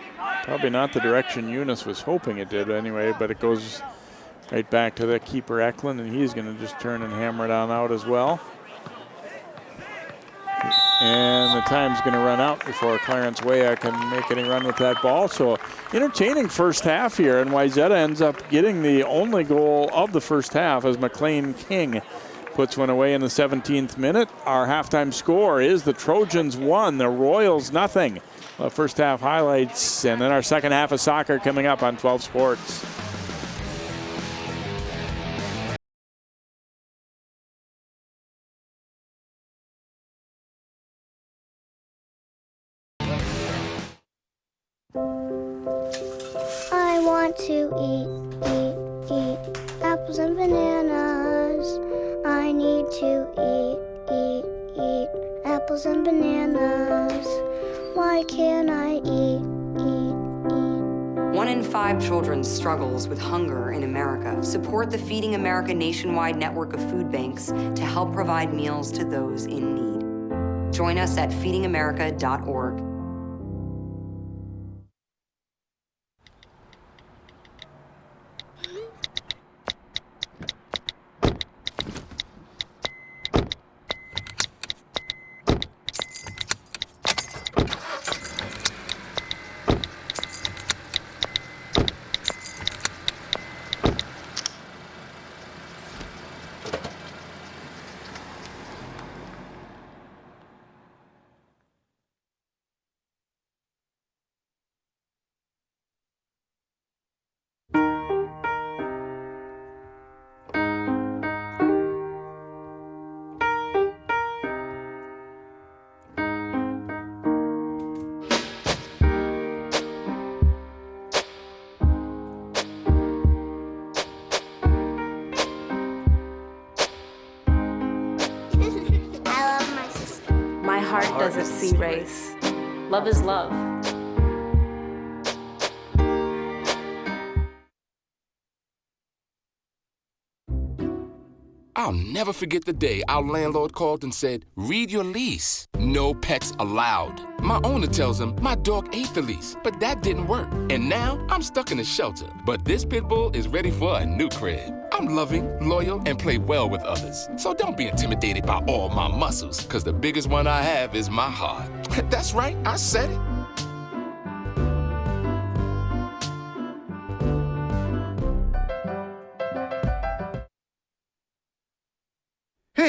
probably not the direction Eunice was hoping it did anyway, but it goes right back to the keeper Eklund, and he's going to just turn and hammer it on out as well. And the time's going to run out before Clarence Weah can make any run with that ball. So entertaining first half here, and Wayzata ends up getting the only goal of the first half as McLean King puts one away in the 17th minute. Our halftime score is the Trojans 1, the Royals nothing. First half highlights, and then our second half of soccer coming up on 12 Sports. I want to eat apples and bananas. I need to eat apples and bananas. Why can't I eat? 1 in 5 children struggles with hunger in America. Support the Feeding America nationwide network of food banks to help provide meals to those in need. Join us at feedingamerica.org. Doesn't see race. Love is love. I'll never forget the day our landlord called and said, read your lease. No pets allowed. My owner tells him my dog ate the lease, but that didn't work. And now I'm stuck in a shelter. But this pit bull is ready for a new crib. I'm loving, loyal, and play well with others. So don't be intimidated by all my muscles, because the biggest one I have is my heart. That's right, I said it.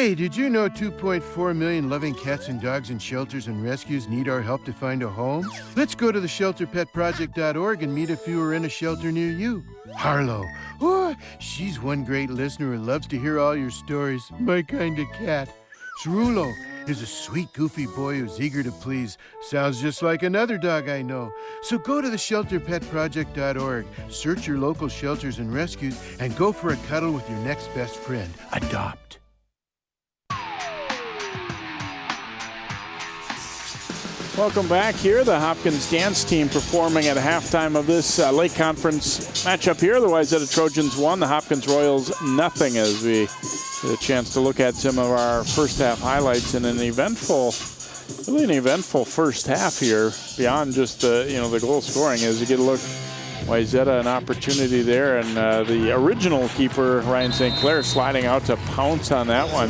Hey, did you know 2.4 million loving cats and dogs in shelters and rescues need our help to find a home? Let's go to the shelterpetproject.org and meet a few who are in a shelter near you. Harlow, oh, she's one great listener who loves to hear all your stories. My kind of cat. Cerulo is a sweet, goofy boy who's eager to please. Sounds just like another dog I know. So go to the shelterpetproject.org, search your local shelters and rescues, and go for a cuddle with your next best friend. Adopt. Welcome back here. The Hopkins dance team performing at halftime of this Lake Conference matchup here. The Wayzata Trojans won, the Hopkins Royals nothing, as we get a chance to look at some of our first half highlights in an eventful first half here. Beyond just the goal scoring, as you get a look, Wayzata an opportunity there, and the original keeper Ryan St. Clair sliding out to pounce on that one.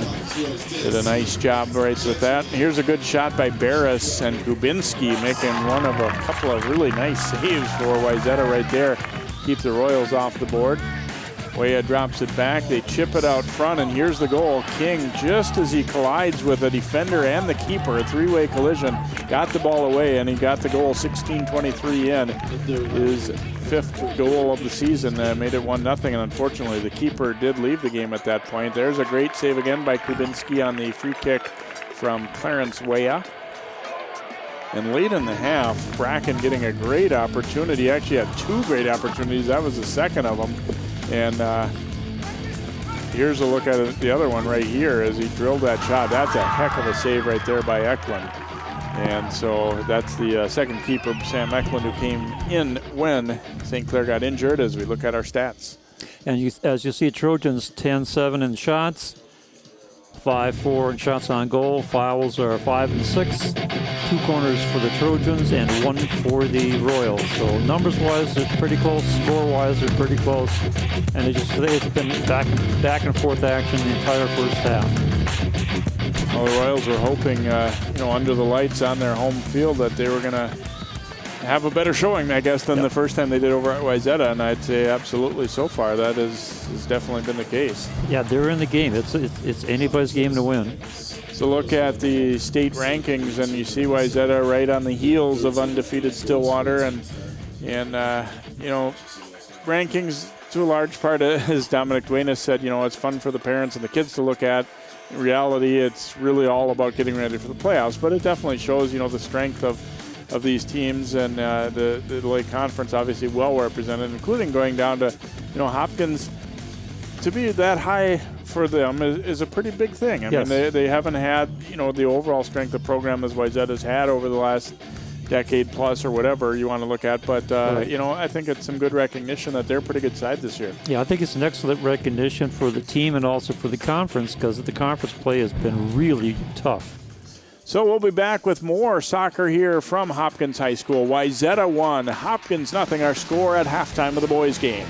Did a nice job right with that. Here's a good shot by Barris, and Kubinski making one of a couple of really nice saves for Wayzata right there. Keep the Royals off the board. Waya drops it back. They chip it out front, and here's the goal. King, just as he collides with a defender and the keeper, a three-way collision, got the ball away, and he got the goal. 16-23 in. His fifth goal of the season made it 1-0, and unfortunately the keeper did leave the game at that point. There's a great save again by Kubinski on the free kick from Clarence Waya. And late in the half, Bracken getting a great opportunity. Actually had two great opportunities. That was the second of them. And here's a look at it, the other one right here as he drilled that shot. That's a heck of a save right there by Eklund. And so that's the second keeper, Sam Eklund, who came in when St. Clair got injured, as we look at our stats. And as you see, Trojans 10-7 in shots, 5-4 in shots on goal. Fouls are 5 and 6. 2 corners for the Trojans and 1 for the Royals. So numbers-wise, they're pretty close. Score-wise, they're pretty close. And it's been back and forth action the entire first half. Well, the Royals were hoping, under the lights on their home field, that they were going to have a better showing, I guess, than the first time they did over at Wayzata, and I'd say absolutely so far that has definitely been the case. Yeah, they're in the game. It's anybody's game to win. So look at the state rankings, and you see Wayzata right on the heels of undefeated Stillwater, and rankings to a large part, as Dominic Duenas said, it's fun for the parents and the kids to look at. In reality, it's really all about getting ready for the playoffs, but it definitely shows, the strength of these teams, and the Lake Conference obviously well represented, including going down to, Hopkins. To be that high for them is a pretty big thing. I mean, they haven't had, the overall strength the program as Wayzata's had over the last decade plus or whatever you want to look at. But, I think it's some good recognition that they're a pretty good side this year. Yeah, I think it's an excellent recognition for the team and also for the conference, because the conference play has been really tough. So we'll be back with more soccer here from Hopkins High School. Wayzata 1, Hopkins 0, our score at halftime of the boys' game.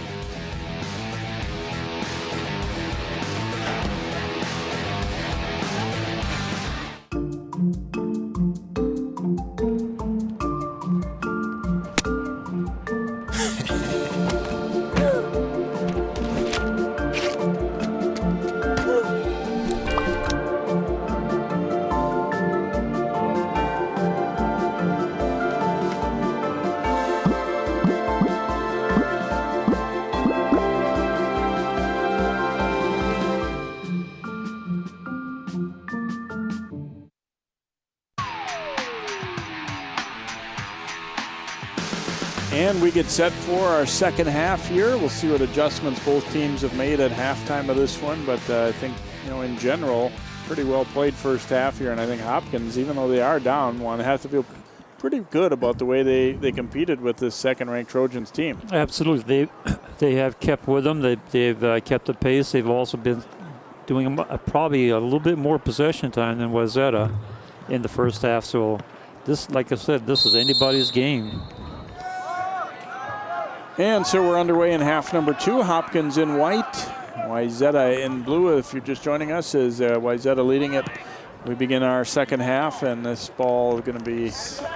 And we get set for our second half here. We'll see what adjustments both teams have made at halftime of this one. But I think, in general, pretty well played first half here. And I think Hopkins, even though they are down one, have to feel pretty good about the way they competed with this second-ranked Trojans team. Absolutely. They have kept with them. They've kept the pace. They've also been doing probably a little bit more possession time than Wayzata in the first half. So this, like I said, this is anybody's game. And so we're underway in half number 2. Hopkins in white, Wayzata in blue. If you're just joining us, is Wayzata leading it. We begin our second half, and this ball is going to be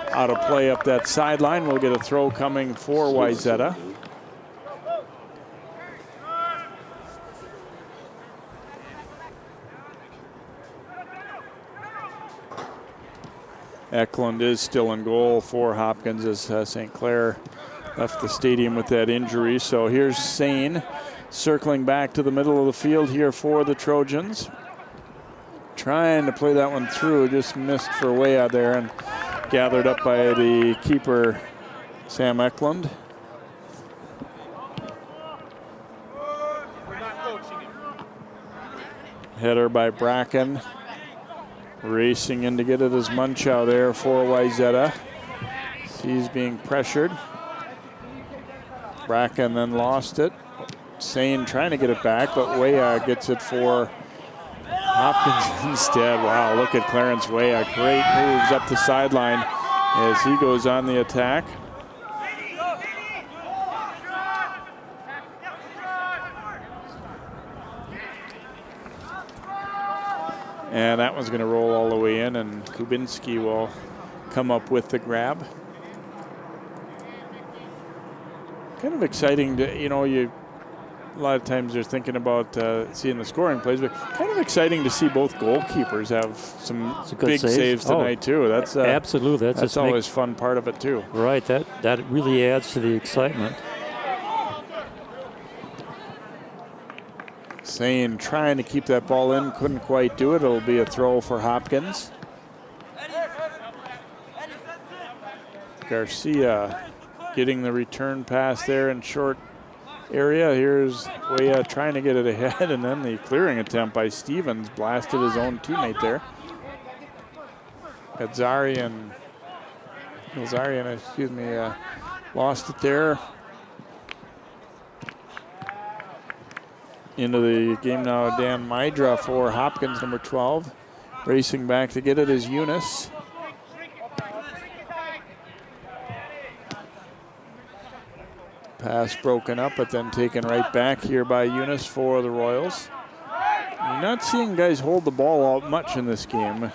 out of play up that sideline. We'll get a throw coming for Wayzata. Eklund is still in goal for Hopkins as St. Clair left the stadium with that injury. So here's Sane circling back to the middle of the field here for the Trojans. Trying to play that one through, just missed for way out there and gathered up by the keeper, Sam Eklund. Header by Bracken. Racing in to get it as Munchow there for Wayzata. He's being pressured. Bracken then lost it. Sane trying to get it back, but Weah gets it for Hopkins instead. Wow, look at Clarence Weah. Great moves up the sideline as he goes on the attack. And that one's going to roll all the way in, and Kubinski will come up with the grab. Kind of exciting to, you know, a lot of times they're thinking about seeing the scoring plays, but kind of exciting to see both goalkeepers have some big saves tonight too. That's absolutely. That's always fun part of it too. Right. That really adds to the excitement. Sane trying to keep that ball in, couldn't quite do it. It'll be a throw for Hopkins. Garcia getting the return pass there in short area. Here's Weah trying to get it ahead, and then the clearing attempt by Stevens blasted his own teammate there. Gazarian, lost it there. Into the game now, Dan Mydra for Hopkins, number 12. Racing back to get it is Eunice. Pass broken up, but then taken right back here by Eunice for the Royals. You're not seeing guys hold the ball out much in this game.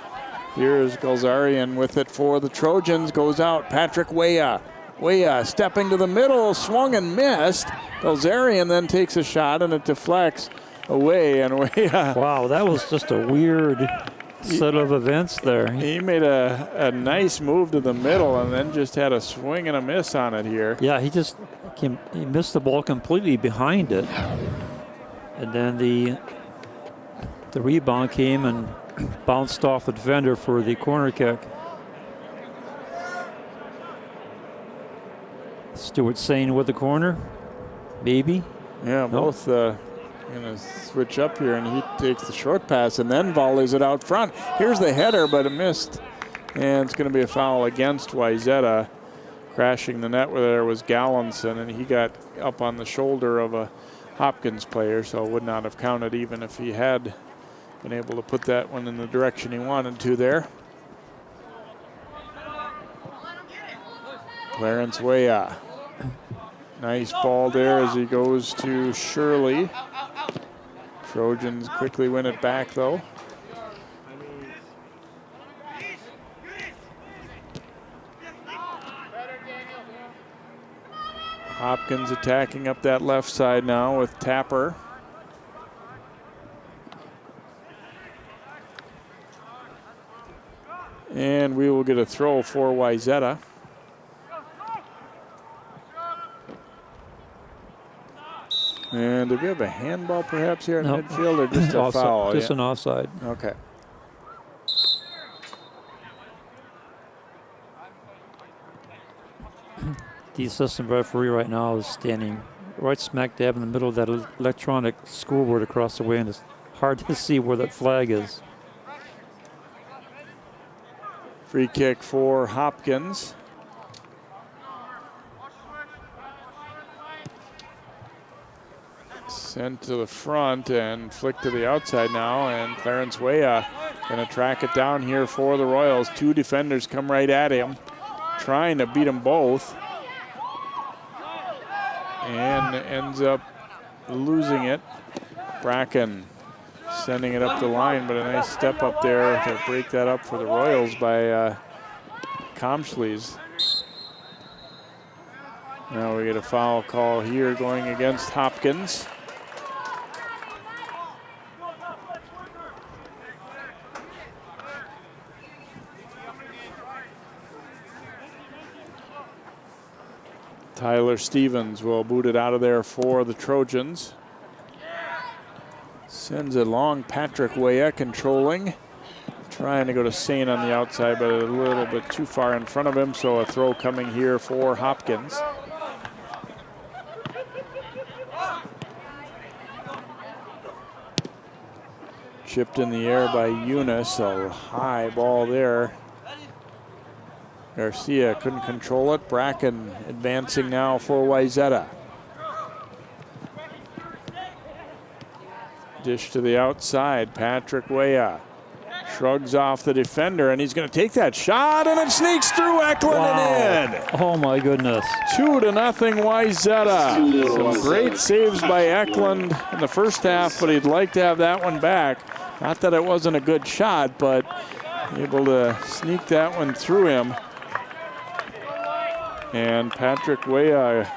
Here's Gazarian with it for the Trojans, goes out. Patrick Weah. Weah stepping to the middle, swung and missed. Gazarian then takes a shot and it deflects away, and Weah. Wow, that was just a weird set of events there. He made a nice move to the middle and then just had a swing and a miss on it here. Yeah, he missed the ball completely behind it. And then the rebound came and bounced off the defender for the corner kick. Stuart Sane with the corner, maybe. Yeah, both going to switch up here, and he takes the short pass and then volleys it out front. Here's the header, but it missed. And it's going to be a foul against Wayzata. Crashing the net where there was Gallinson, and he got up on the shoulder of a Hopkins player, so it would not have counted even if he had been able to put that one in the direction he wanted to there. Clarence Weah. Nice ball there as he goes to Shirley. Trojans quickly win it back though. Hopkins attacking up that left side now with Tapper. And we will get a throw for Wayzata. And do we have a handball perhaps here in midfield, or just a foul? Just an offside. Okay. The assistant referee right now is standing right smack dab in the middle of that electronic scoreboard across the way, and it's hard to see where that flag is. Free kick for Hopkins. Sent to the front and flicked to the outside now, and Clarence Weah going to track it down here for the Royals. Two defenders come right at him, trying to beat them both, and ends up losing it. Bracken sending it up the line, but a nice step up there to break that up for the Royals by Comschles. Now we get a foul call here going against Hopkins. Tyler Stevens will boot it out of there for the Trojans. Sends it long. Patrick Weah controlling. Trying to go to Sane on the outside, but a little bit too far in front of him, so a throw coming here for Hopkins. Chipped in the air by Eunice, a high ball there. Garcia couldn't control it. Bracken advancing now for Wayzata. Dish to the outside, Patrick Weah. Shrugs off the defender, and he's going to take that shot, and it sneaks through Eklund and in. Oh my goodness. 2-0 Wayzata. Some great saves by Eklund in the first half, but he'd like to have that one back. Not that it wasn't a good shot, but able to sneak that one through him. And Patrick Weah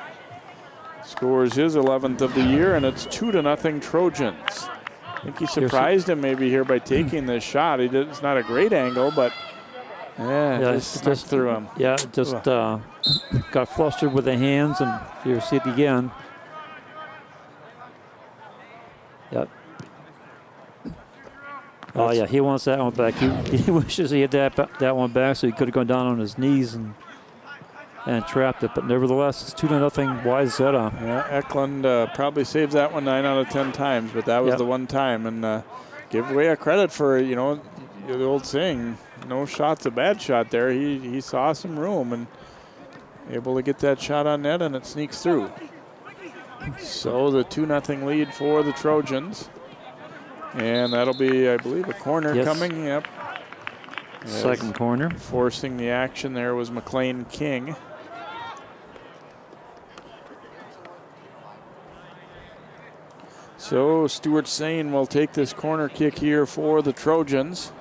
scores his 11th of the year, and it's 2-0 Trojans. I think he surprised him maybe here by taking this shot. It's not a great angle, but just through him. Yeah, just got flustered with the hands, and you see it again. Yep. Oh yeah, he wants that one back. He wishes he had that one back, so he could have gone down on his knees and trapped it. But nevertheless, it's 2-0 Wayzata. Yeah, Eklund probably saves that one 9 out of 10 times, but that was the one time. And give Weah credit for, you know, the old saying, no shot's a bad shot there. He saw some room and able to get that shot on net, and it sneaks through. So the 2-0 lead for the Trojans. And that'll be, I believe, a corner coming. Yep. Second corner. Forcing the action there was McLean King. So Stuart Sane will take this corner kick here for the Trojans.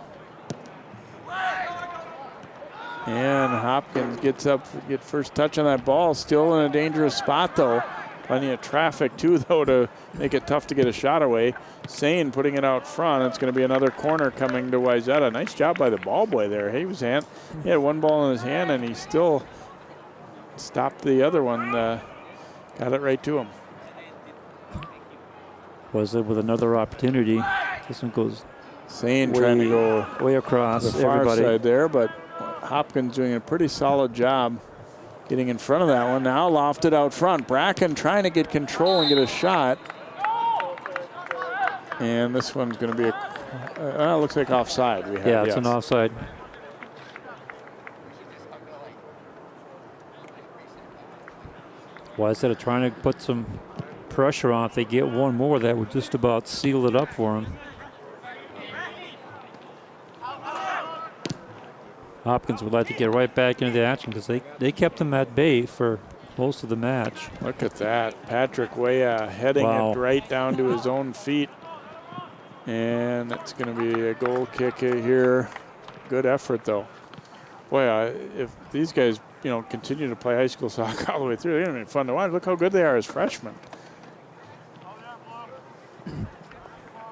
And Hopkins gets up, get first touch on that ball. Still in a dangerous spot though. Plenty of traffic too though to make it tough to get a shot away. Sane putting it out front. It's going to be another corner coming to Wayzata. Nice job by the ball boy there. He had one ball in his hand and he still stopped the other one. Got it right to him. Was it with another opportunity? This one goes Sane trying to go way across the far side there, but Hopkins doing a pretty solid job getting in front of that one. Now lofted out front. Bracken trying to get control and get a shot. And this one's going to be looks like offside. It's an offside. Wayzata trying to put some pressure on. If they get one more, that would just about seal it up for them. Hopkins would like to get right back into the action because they kept them at bay for most of the match. Look at that. Patrick Weah heading it right down to his own feet. And it's going to be a goal kick here. Good effort, though. Boy, if these guys, continue to play high school soccer all the way through, they're going to be fun to watch. Look how good they are as freshmen.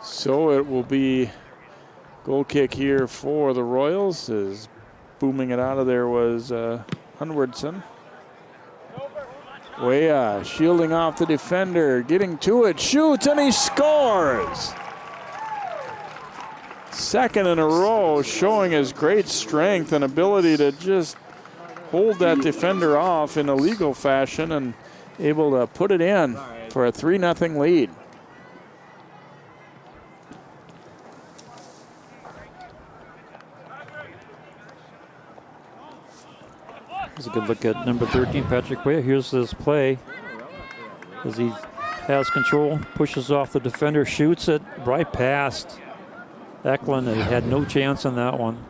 So it will be goal kick here for the Royals. As booming it out of there was Hunwardson. Weah shielding off the defender, getting to it, shoots, and he scores! Second in a row, showing his great strength and ability to just hold that defender off in a legal fashion and able to put it in for a 3-0 lead. Here's a good look at number 13, Patrick Weah. Here's this play as he has control, pushes off the defender, shoots it right past Eklund. He had no chance on that one.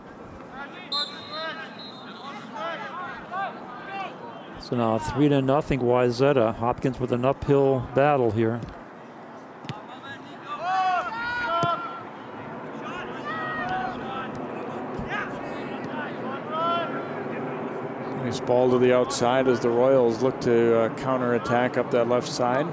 So now 3-0 Wayzata. Hopkins with an uphill battle here. Nice ball to the outside as the Royals look to counterattack up that left side.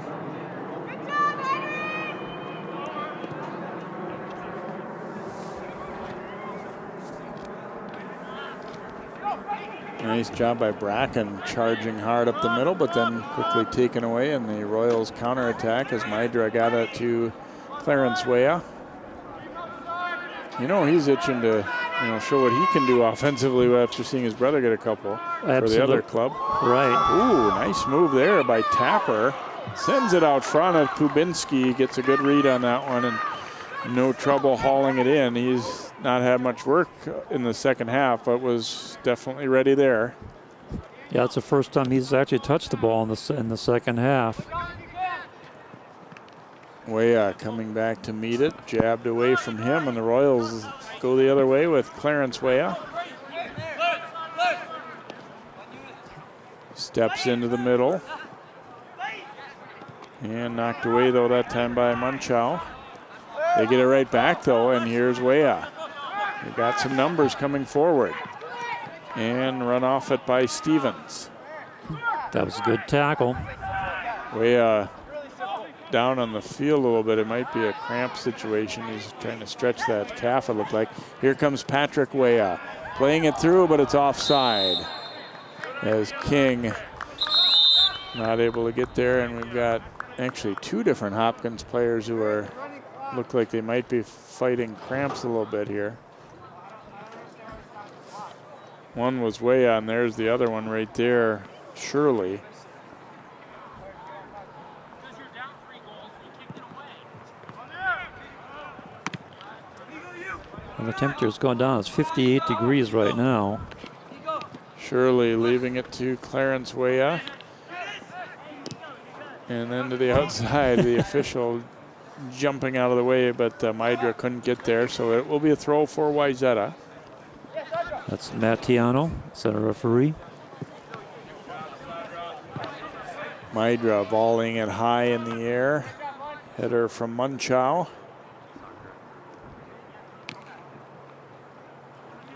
Nice job by Bracken charging hard up the middle, but then quickly taken away in the Royals counterattack as Mydra got it to Clarence Weah. You know, he's itching to, show what he can do offensively after seeing his brother get a couple for the other club. Right. Ooh, nice move there by Tapper. Sends it out front of Kubinski. Gets a good read on that one and no trouble hauling it in. He's not had much work in the second half, but was definitely ready there. Yeah, it's the first time he's actually touched the ball in the second half. Weah coming back to meet it. Jabbed away from him, and the Royals go the other way with Clarence Weah. Steps into the middle. And knocked away, though, that time by Munchow. They get it right back, though, and here's Weah. We've got some numbers coming forward. And run off it by Stevens. That was a good tackle. Weah down on the field a little bit. It might be a cramp situation. He's trying to stretch that calf, it looked like. Here comes Patrick Weah. Playing it through, but it's offside. As King not able to get there, and we've got actually two different Hopkins players who look like they might be fighting cramps a little bit here. One was Weah, and there's the other one right there, Shirley. And the temperature's gone down. It's 58 degrees right now. Shirley leaving it to Clarence Weah. And then to the outside, the official jumping out of the way, but Mydra couldn't get there, so it will be a throw for Wayzata. That's Matt Tiano, center referee. Mydra volleying it high in the air. Header from Munchow.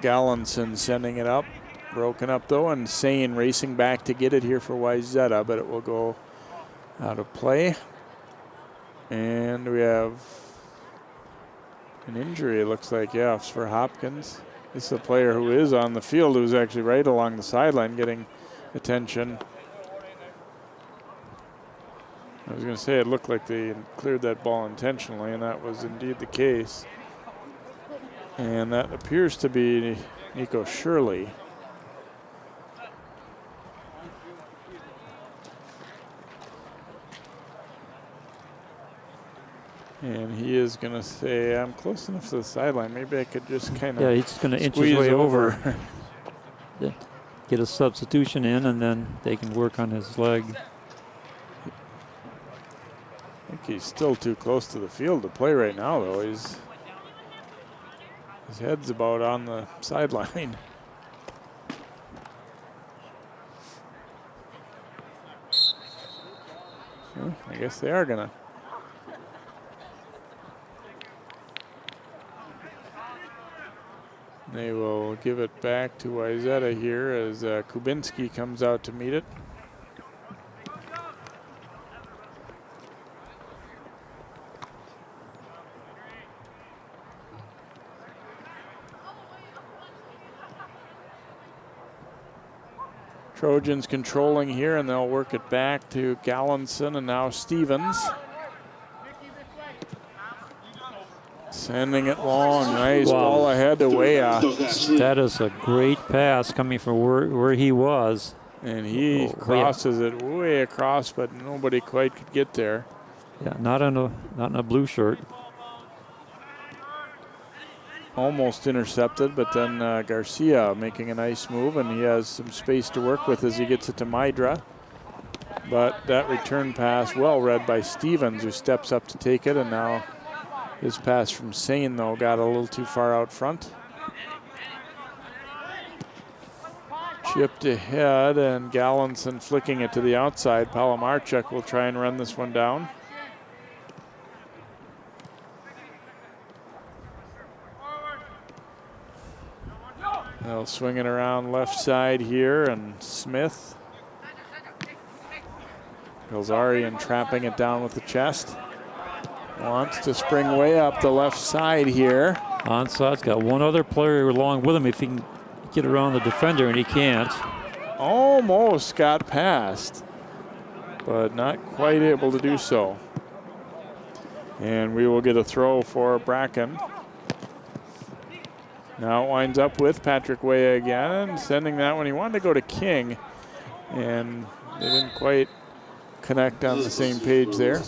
Gallinson sending it up. Broken up though, and Sane racing back to get it here for Wayzata, but it will go out of play. And we have an injury, it looks like, yeah, for Hopkins. This is a player who is on the field, who's actually right along the sideline getting attention. I was going to say it looked like they cleared that ball intentionally, and that was indeed the case. And that appears to be Nico Shirley. And he is going to say, I'm close enough to the sideline. Maybe I could just kind of Yeah, he's going to inch his way over. Get a substitution in, and then they can work on his leg. I think he's still too close to the field to play right now, though. His head's about on the sideline. Well, I guess they are going to. They will give it back to Wayzata here as Kubinski comes out to meet it. Trojans controlling here, and they'll work it back to Gallinson and now Stevens. Sending it long, nice ball ahead to Weah. That is a great pass coming from where he was. And he crosses it way across, but nobody quite could get there. Yeah, not in a blue shirt. Almost intercepted, but then Garcia making a nice move, and he has some space to work with as he gets it to Mydra. But that return pass well read by Stevens, who steps up to take it, and now his pass from Sane, though, got a little too far out front. Chipped ahead, and Gallinson flicking it to the outside. Palamarchuk will try and run this one down. They'll swing it around left side here, and Smith. Bilzarian trapping it down with the chest. Wants to spring way up the left side here. Onside's got one other player along with him if he can get around the defender, and he can't. almost got past, but not quite able to do so. And we will get a throw for Bracken. Now it winds up with Patrick Way again, sending that one. He wanted to go to King, and they didn't quite connect on the same page there.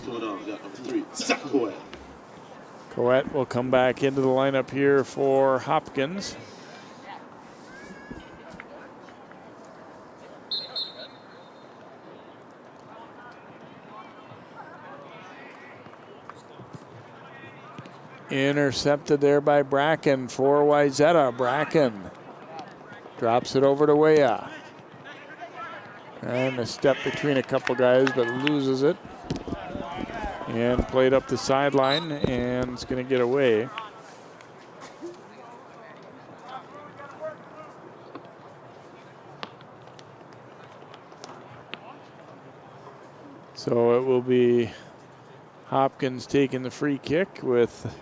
Coet will come back into the lineup here for Hopkins. Intercepted there by Bracken for Wayzata. Bracken drops it over to Weah. And a step between a couple guys, but loses it. And played up the sideline, and it's going to get away. So it will be Hopkins taking the free kick with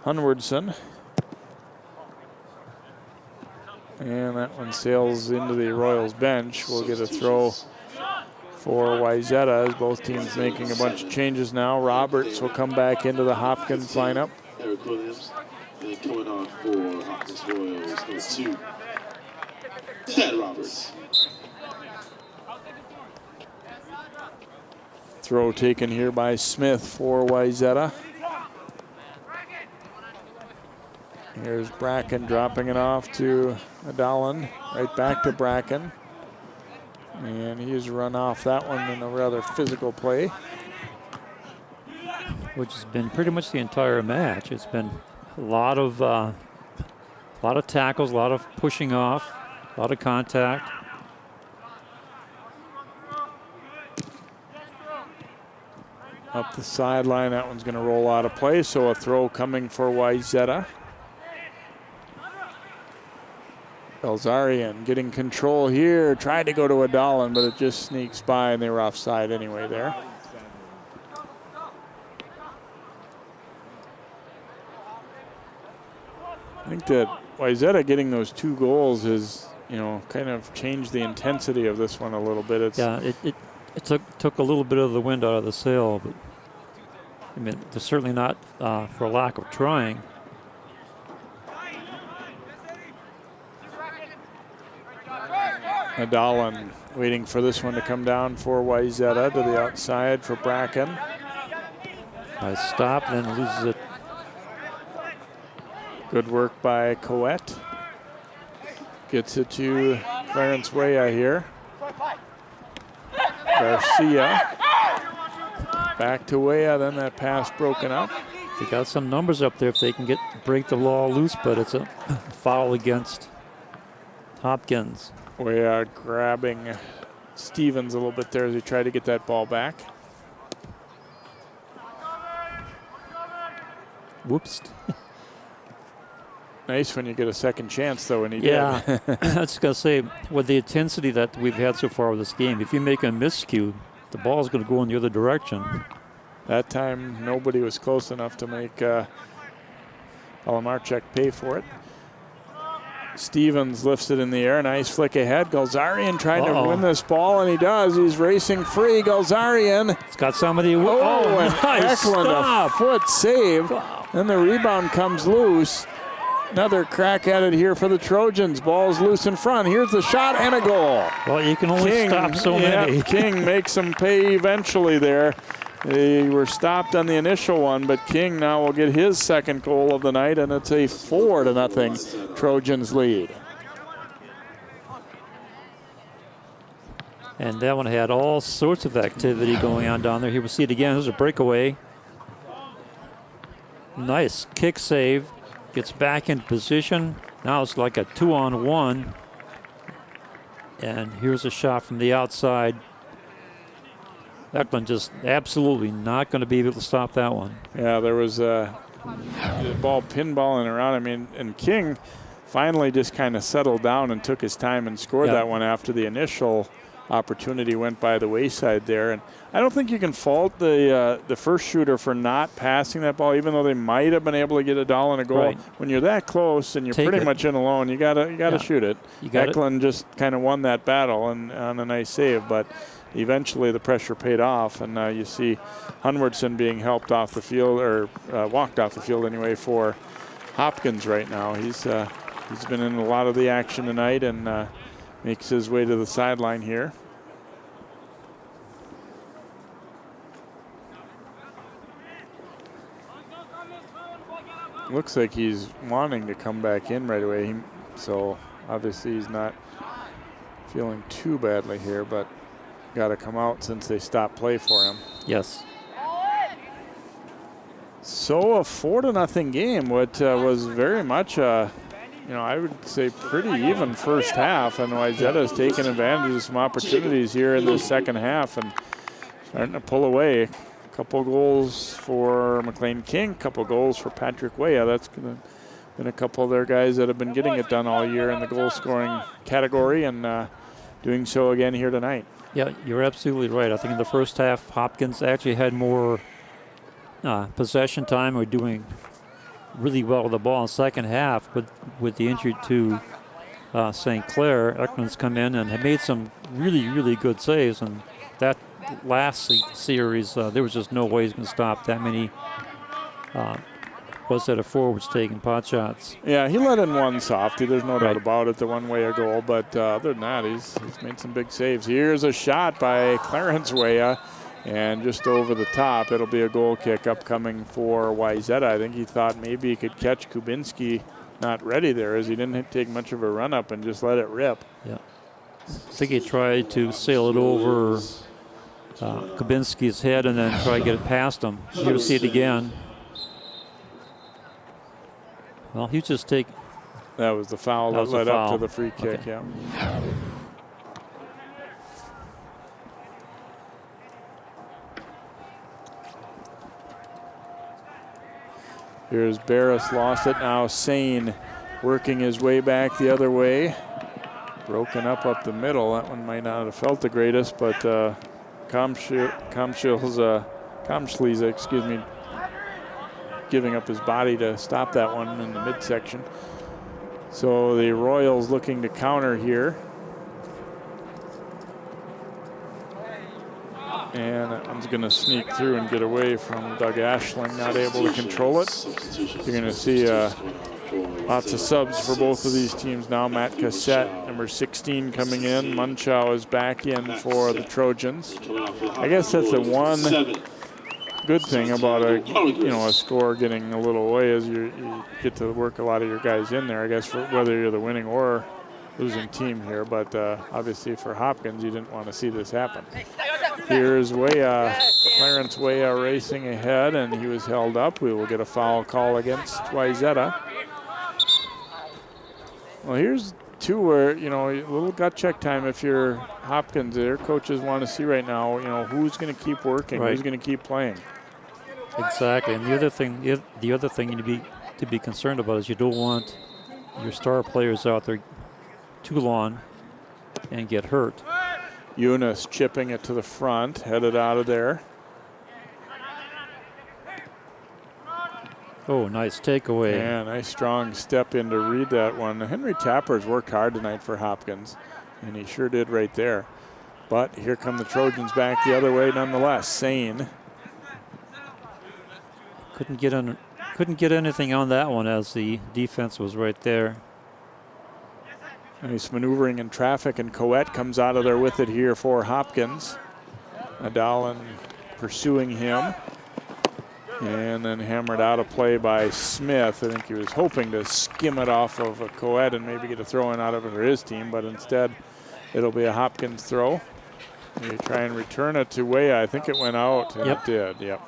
Hunwardson. And that one sails into the Royals bench. We'll get a throw for Wayzata as both teams making a bunch of changes now. Roberts will come back into the Hopkins lineup. Eric Williams, and coming on for Hopkins Royals, number 2, Chad Roberts. Throw taken here by Smith for Wayzata. Here's Bracken dropping it off to Adalan. Right back to Bracken. And he's run off that one in a rather physical play. Which has been pretty much the entire match. It's been a lot of tackles, a lot of pushing off, a lot of contact. Up the sideline, that one's going to roll out of play, so a throw coming for Wayzata. Belzarian getting control here, tried to go to Adalan, but it just sneaks by, and they were offside anyway there. I think that Wayzata getting those 2 goals has, kind of changed the intensity of this one a little bit. It took a little bit of the wind out of the sail, but I mean, they're certainly not for lack of trying. Adalan waiting for this one to come down for Wayzata to the outside for Bracken. Nice stop, then loses it. Good work by Coet. Gets it to Clarence Weah here. Garcia. Back to Weah, then that pass broken up. They got some numbers up there if they can break the law loose, but it's a foul against Hopkins. Weah grabbing Stevens a little bit there as he tried to get that ball back. Whoops. Nice when you get a second chance, though, and he did. I was going to say, with the intensity that we've had so far with this game, if you make a miscue, the ball is going to go in the other direction. That time, nobody was close enough to make Alamarchek pay for it. Stevens lifts it in the air. Nice flick ahead. Galzarian trying to win this ball, and he does. He's racing free. Galzarian. It's got somebody. And Nice Eklund, stop. a foot save. Wow. Then the rebound comes loose. Another crack at it here for the Trojans. Ball's loose in front. Here's the shot and a goal. Well, you can only stop so many. King makes them pay eventually there. They were stopped on the initial one, but King now will get his second goal of the night, and it's a 4-0 Trojans lead. And that one had all sorts of activity going on down there. Here we see it again. There's a breakaway. Nice kick save. Gets back in position. Now it's like a 2-on-1. And here's a shot from the outside. Eklund just absolutely not going to be able to stop that one. Yeah, there was a ball pinballing around. I mean, and King finally just kind of settled down and took his time and scored that one after the initial opportunity went by the wayside there. And I don't think you can fault the first shooter for not passing that ball, even though they might have been able to get a doll and a goal. Right. When you're that close and you're Take pretty it. much in alone, you gotta shoot it. Eklund just kind of won that battle and on a nice save, but eventually the pressure paid off, and you see Hunwardson being helped off the field, or walked off the field anyway, for Hopkins right now. He's been in a lot of the action tonight and makes his way to the sideline here. Looks like he's wanting to come back in right away, so obviously he's not feeling too badly here, but got to come out since they stopped play for him. Yes. So a 4-0 game, what was very much I would say pretty even first half, and Wayzata has taken advantage of some opportunities here in the second half and starting to pull away. A couple goals for McLean King, a couple goals for Patrick Weah. That's been a couple of their guys that have been getting it done all year in the goal scoring category, and doing so again here tonight. Yeah, you're absolutely right. I think in the first half, Hopkins actually had more possession time. We're doing really well with the ball in the second half, but with the injury to St. Clair, Eklund's come in and have made some really, really good saves. And that last series, there was just no way he's going to stop that many Wayzata forwards taking pot shots. Yeah, he let in one softie. There's no doubt about it, the one-way goal. But other than that, he's made some big saves. Here's a shot by Clarence Weah, and just over the top. It'll be a goal kick upcoming for Wayzata. I think he thought maybe he could catch Kubinski not ready there, as he didn't take much of a run-up and just let it rip. Yeah. I think he tried to sail it over Kubinski's head and then try to get it past him. You'll see it again. Well, he just take. That was the foul that led up to the free kick, okay. Yeah. Here's Barris, lost it. Now Sane working his way back the other way. Broken up the middle. That one might not have felt the greatest, but Kamschliza, giving up his body to stop that one in the midsection. So the Royals looking to counter here. And that one's going to sneak through and get away from Doug Ashling, not able to control it. You're going to see lots of subs for both of these teams now. Matt Cassette, number 16, coming in. Munchow is back in for the Trojans. I guess that's the one good thing about a score getting a little away, is you get to work a lot of your guys in there, I guess, for whether you're the winning or losing team here. But obviously for Hopkins, you didn't want to see this happen. Here's Clarence Weah racing ahead, and he was held up. We will get a foul call against Wayzata. Well, here's two where, a little gut check time if you're Hopkins. Their coaches want to see right now, who's going to keep working, right. Who's going to keep playing. Exactly, and the other thing you need to be concerned about is you don't want your star players out there too long and get hurt. Eunice chipping it to the front, headed out of there. Oh, nice takeaway. Yeah, nice strong step in to read that one. Henry Tapper's worked hard tonight for Hopkins, and he sure did right there. But here come the Trojans back the other way nonetheless. Sane. Couldn't get anything on that one, as the defense was right there. Nice maneuvering in traffic, and Coette comes out of there with it here for Hopkins. Nadalin pursuing him. And then hammered out of play by Smith. I think he was hoping to skim it off of a Coette and maybe get a throw in out of it for his team, but instead it'll be a Hopkins throw. You try and return it to Weah. I think it went out, and Yep. It did, yep.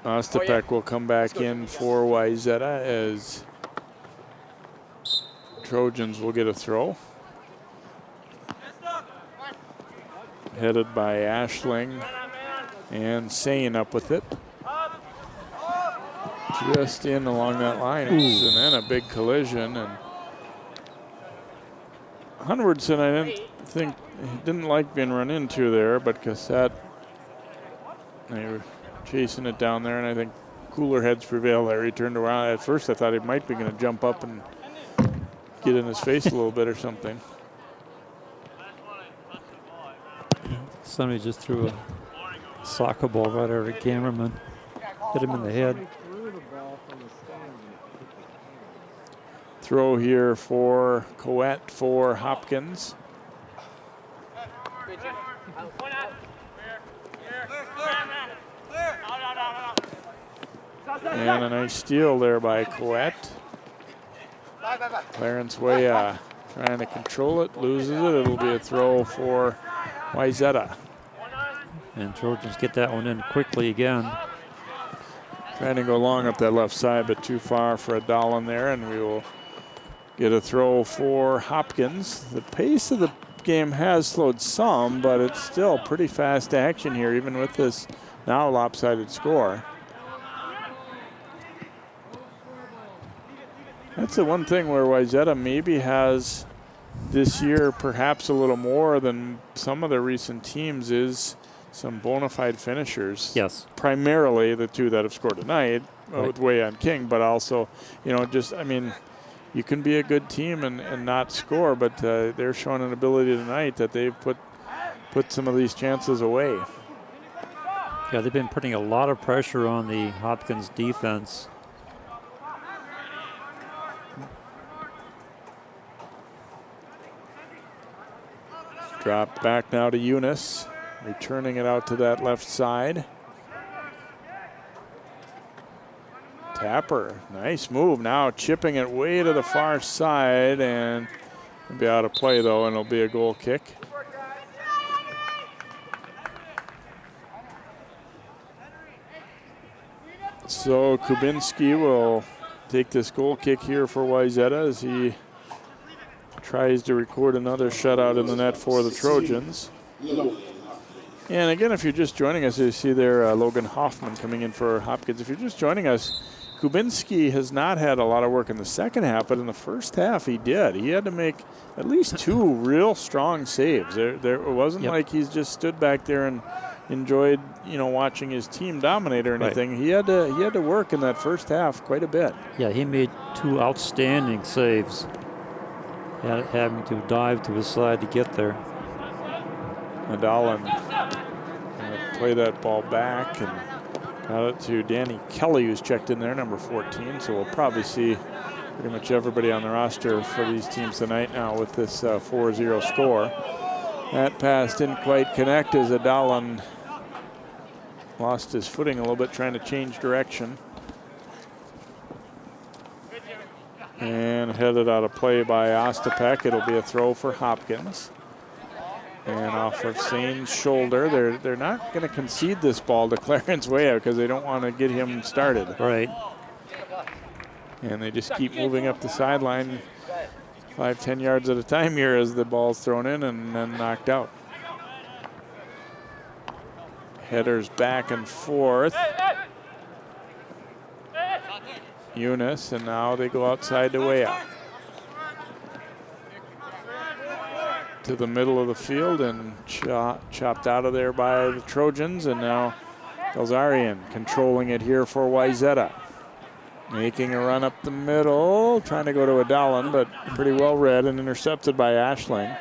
Ostapek will come back in for Wayzata as Trojans will get a throw. Headed by Ashling, and Sane up with it. just in along that line. And then a big collision. And Hunwardson, didn't like being run into there, but Cassette, they were chasing it down there, and I think cooler heads prevailed there. He turned around. At first, I thought he might be going to jump up and get in his face a little bit or something. Somebody just threw a soccer ball right at the cameraman. Hit him in the head. Throw here for Coet for Hopkins. And a nice steal there by Coet. Clarence Way trying to control it, loses it. It'll be a throw for Wayzata. And Trojans get that one in quickly again. Trying to go long up that left side, but too far for a Dolan there, and we will get a throw for Hopkins. The pace of the game has slowed some, but it's still pretty fast action here, even with this now lopsided score. That's the one thing where Wayzata maybe has this year perhaps a little more than some of the recent teams is some bona fide finishers. Yes. Primarily the two that have scored tonight with Way and King, but also, you can be a good team and not score, but they're showing an ability tonight that they've put some of these chances away. Yeah, they've been putting a lot of pressure on the Hopkins defense. Drop back now to Eunice, returning it out to that left side. Tapper, nice move now, chipping it way to the far side, and it'll be out of play though, and it'll be a goal kick. So Kubinski will take this goal kick here for Wayzata as he tries to record another shutout in the net for the Trojans. And again, if you're just joining us, you see there Logan Hoffman coming in for Hopkins. If you're just joining us, Kubinski has not had a lot of work in the second half, but in the first half he did. He had to make at least two real strong saves. It wasn't like he's just stood back there and enjoyed, watching his team dominate or anything. Right. He had to work in that first half quite a bit. Yeah, he made two outstanding saves. Having to dive to his side to get there. Nadal play that ball back and got it to Danny Kelly, who's checked in there, number 14. So we'll probably see pretty much everybody on the roster for these teams tonight now with this 4-0 score. That pass didn't quite connect as Adalan lost his footing a little bit trying to change direction. And headed out of play by Ostapek. It'll be a throw for Hopkins. And off of Sain's shoulder. They're not going to concede this ball to Clarence Way because they don't want to get him started. Right. And they just keep moving up the sideline 5-10 yards at a time here as the ball's thrown in and then knocked out. Headers back and forth. Eunice, and now they go outside to Way out. To the middle of the field and chopped out of there by the Trojans, and now Belzarian controlling it here for Wayzata. Making a run up the middle, trying to go to Adalan, but pretty well read and intercepted by Ashling.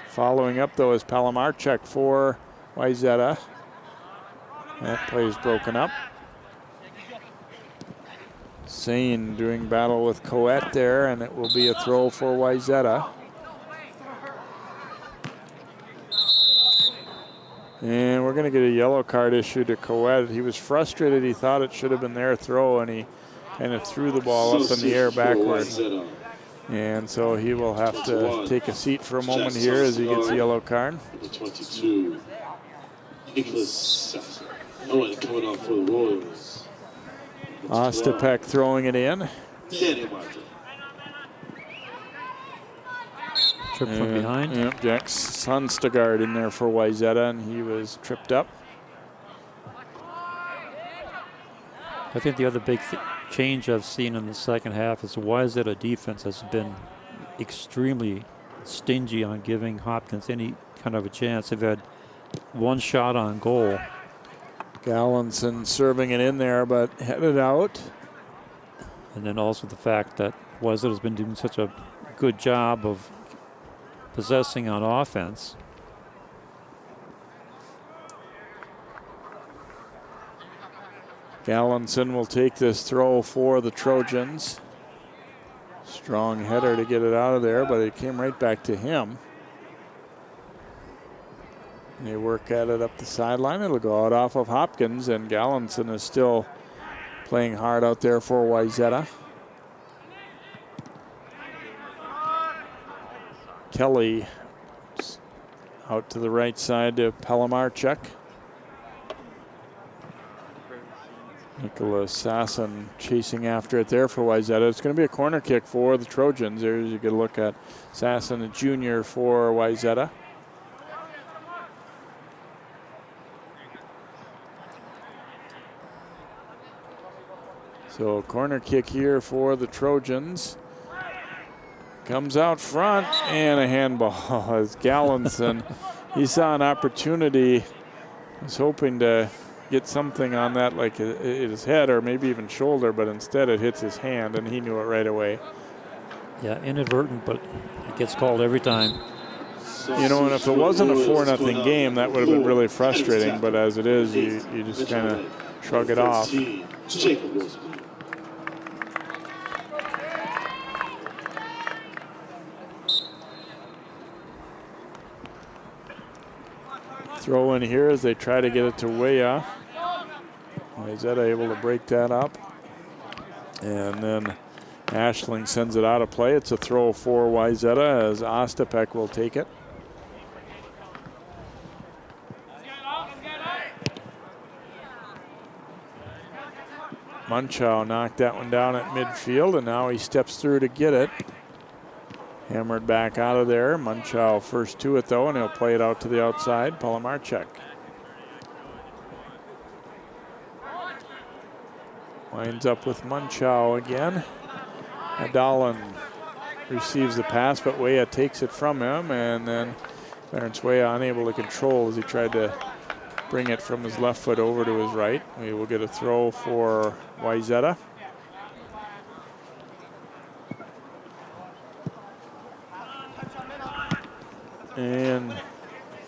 Following up though is Palamarchuk for Wayzata. That play is broken up. Sain doing battle with Coet there, and it will be a throw for Wayzata. And we're going to get a yellow card issued to Coet. He was frustrated. He thought it should have been their throw, and he kind of threw the ball up in the air backwards. And so he will have to take a seat for a moment here as he gets a yellow card. 22. Nicholas Owen coming off for the Royals. Ostapek throwing it in. Trip from behind. Yep, Jack Sundstagard in there for Wayzata, and he was tripped up. I think the other big change I've seen in the second half is the Wayzata defense has been extremely stingy on giving Hopkins any kind of a chance. They've had one shot on goal. Gallinson serving it in there, but headed out. And then also the fact that Wayzata has been doing such a good job of possessing on offense. Gallinson will take this throw for the Trojans. Strong header to get it out of there, but it came right back to him. And they work at it up the sideline. It'll go out off of Hopkins, and Gallinson is still playing hard out there for Wayzata. Kelly out to the right side to Pelamarchuk. Nicholas Sasson chasing after it there for Wayzata. It's going to be a corner kick for the Trojans. There's you get a look at Sasson, a junior for Wayzata. So corner kick here for the Trojans. Comes out front and a handball as Gallinson. He saw an opportunity. Was hoping to get something on that, like his head or maybe even shoulder, but instead it hits his hand, and he knew it right away. Yeah, inadvertent, but it gets called every time. You know, and if it wasn't a 4-0 game, that would have been really frustrating, but as it is, you just kind of shrug it off. Throw in here as they try to get it to Weah. Wayzata able to break that up. And then Ashling sends it out of play. It's a throw for Wayzata as Ostapek will take it. Munchow knocked that one down at midfield, and now he steps through to get it. Hammered back out of there. Munchow first to it though, and he'll play it out to the outside. Pelamarchuk. Winds up with Munchow again. Adalan receives the pass, but Weah takes it from him, and then Clarence Weah unable to control as he tried to bring it from his left foot over to his right. We will get a throw for Wayzata. And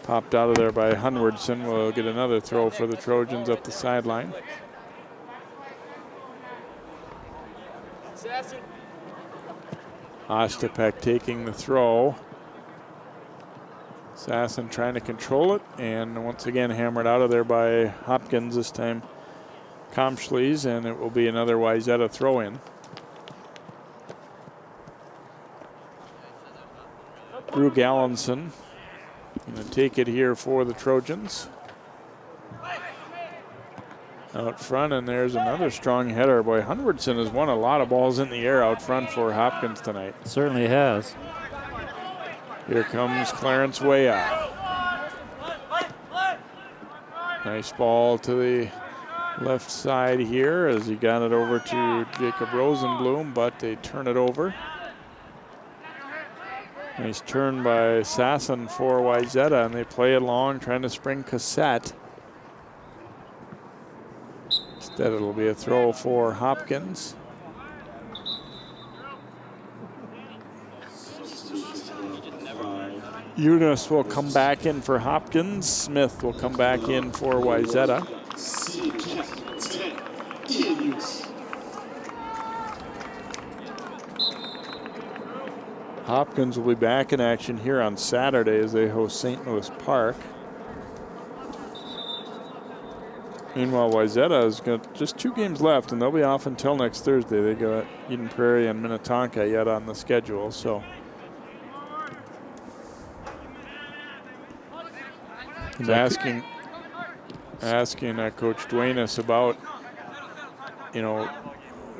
popped out of there by Hunwardson. We'll get another throw for the Trojans up the sideline. Ostapek taking the throw. Sasson trying to control it, and once again hammered out of there by Hopkins, this time Comschles, and it will be another Wayzata throw-in. Drew Gallinson going to take it here for the Trojans. Out front, and there's another strong header. Boy, Hunwardson has won a lot of balls in the air out front for Hopkins tonight. Certainly has. Here comes Clarence Weah. Nice ball to the left side here as he got it over to Jacob Rosenblum, but they turn it over. Nice turn by Sasson for Wayzata, and they play it long, trying to spring Cassette. Instead, it'll be a throw for Hopkins. Eunice will come back in for Hopkins. Smith will come back in for Wayzata. Hopkins will be back in action here on Saturday as they host St. Louis Park. Meanwhile, Wayzata has got just 2 games left, and they'll be off until next Thursday. They got Eden Prairie and Minnetonka yet on the schedule, so. He's asking Coach Duenas about, you know,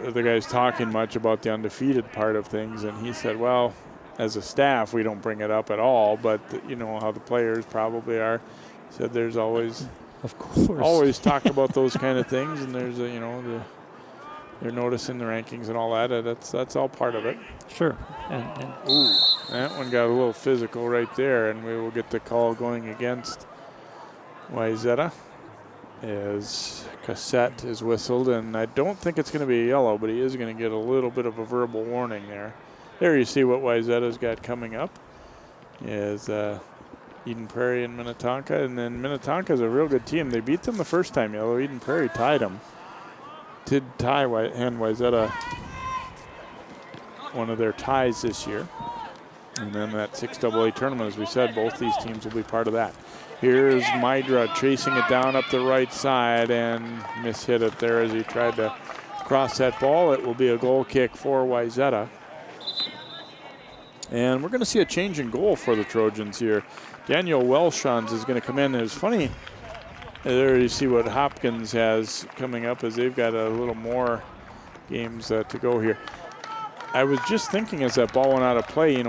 the guys talking much about the undefeated part of things, and he said, well, as a staff, we don't bring it up at all, but you know how the players probably are. He said there's always, of course, always talk about those kind of things, and there's a, you know, they're noticing the rankings and all that. That's all part of it. Sure. Ooh, that one got a little physical right there, and we will get the call going against Wayzata as Cassette is whistled, and I don't think it's going to be a yellow, but he is going to get a little bit of a verbal warning there. There you see what Wayzata's got coming up is Eden Prairie and Minnetonka, and then Minnetonka's a real good team. They beat them the first time, although Eden Prairie tied them. Did tie and Wayzata one of their ties this year. And then that 6AA tournament, as we said, both these teams will be part of that. Here's Mydra chasing it down up the right side and mishit it there as he tried to cross that ball. It will be a goal kick for Wayzata. And we're going to see a change in goal for the Trojans here. Daniel Welshons is going to come in. It was funny. There you see what Hopkins has coming up as they've got a little more games to go here. I was just thinking as that ball went out of play,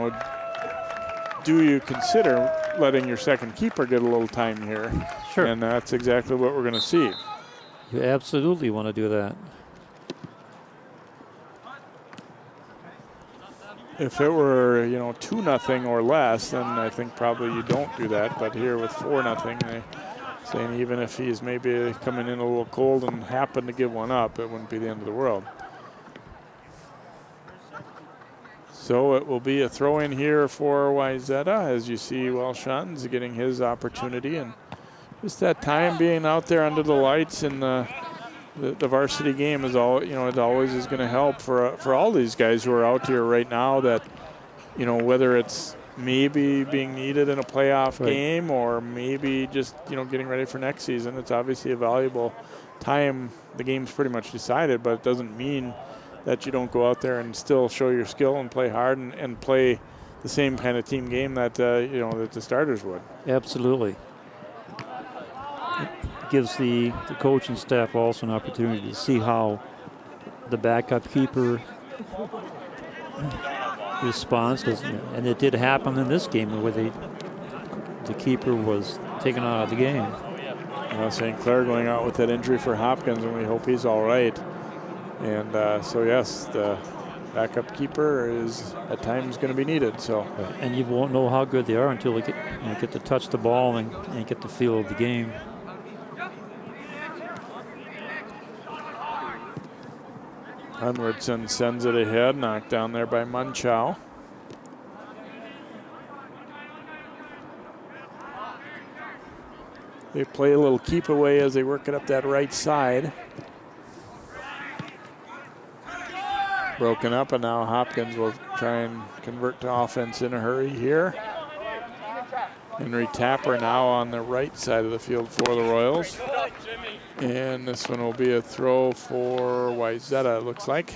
do you consider letting your second keeper get a little time here? Sure. And that's exactly what we're going to see. You absolutely want to do that. If it were, 2-0 or less, then I think probably you don't do that. But here with 4-0, they're saying even if he's maybe coming in a little cold and happen to give one up, it wouldn't be the end of the world. So it will be a throw in here for Wayzata, as you see Welshons getting his opportunity, and just that time being out there under the lights in the varsity game is all, it always is going to help for all these guys who are out here right now that, whether it's maybe being needed in a playoff game or maybe just, getting ready for next season. It's obviously a valuable time. The game's pretty much decided, but it doesn't mean that you don't go out there and still show your skill and play hard and play the same kind of team game that, that the starters would. Absolutely. It gives the coaching staff also an opportunity to see how the backup keeper responds, and it did happen in this game where the keeper was taken out of the game. St. Clair going out with that injury for Hopkins, and we hope he's all right. And so yes, the backup keeper is at times going to be needed. So, and you won't know how good they are until they get to touch the ball and get the feel of the game. Unwardson sends it ahead, knocked down there by Munchow. They play a little keep away as they work it up that right side. Broken up, and now Hopkins will try and convert to offense in a hurry here. Henry Tapper now on the right side of the field for the Royals. And this one will be a throw for Wayzata, it looks like.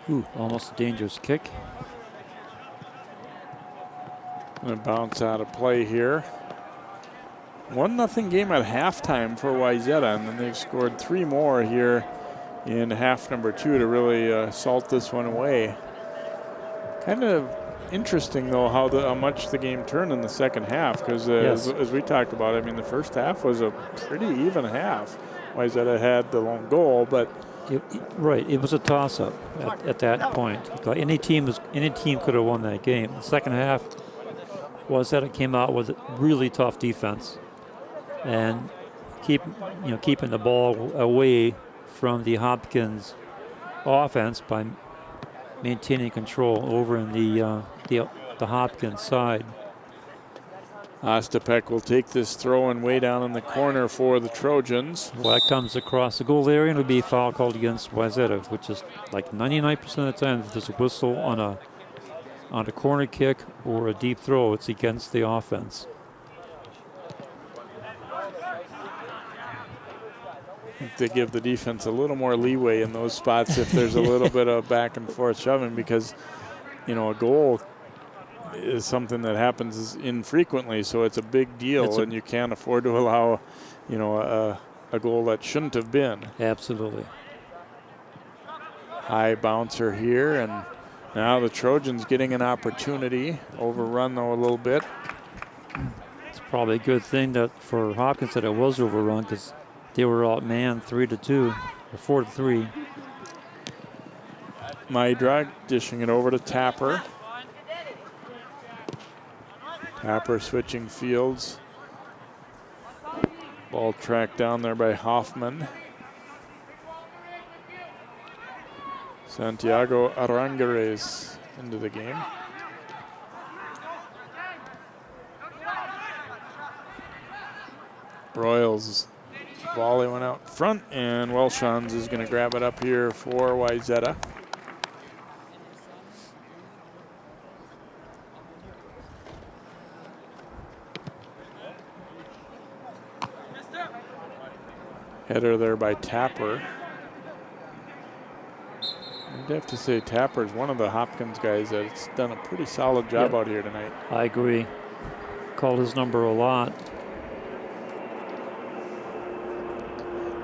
Ooh, almost a dangerous kick. Gonna bounce out of play here. 1-0 game at halftime for Wayzata, and then they've scored 3 more here in half number 2 to really salt this one away. Kind of interesting though how much the game turned in the second half, because yes, as we talked about, I mean the first half was a pretty even half. Wayzata had the lone goal, but it was a toss-up at that point. Any team could have won that game. The second half Wayzata came out with really tough defense and keeping the ball away from the Hopkins offense by maintaining control over in the Hopkins side. Ostapek will take this throw and way down in the corner for the Trojans. Well, that comes across the goal area and it'll be a foul called against Wayzata, which is like 99% of the time if there's a whistle on a corner kick or a deep throw, it's against the offense. They give the defense a little more leeway in those spots if there's a little bit of back and forth shoving, because a goal is something that happens infrequently, so it's a big deal, and you can't afford to allow a goal that shouldn't have been. Absolutely. High bouncer here, and Now the Trojans getting an opportunity. Overrun, though, a little bit. It's probably a good thing that for Hopkins that it was overrun because they were outmanned 3-2 or 4-3. Mydra dishing it over to Tapper. Tapper switching fields. Ball tracked down there by Hoffman. Santiago Aranguez into the game. Royals volley went out front, and Welshons is going to grab it up here for Wayzata. Header there by Tapper. I'd have to say Tapper's one of the Hopkins guys that's done a pretty solid job out here tonight. I agree. Called his number a lot.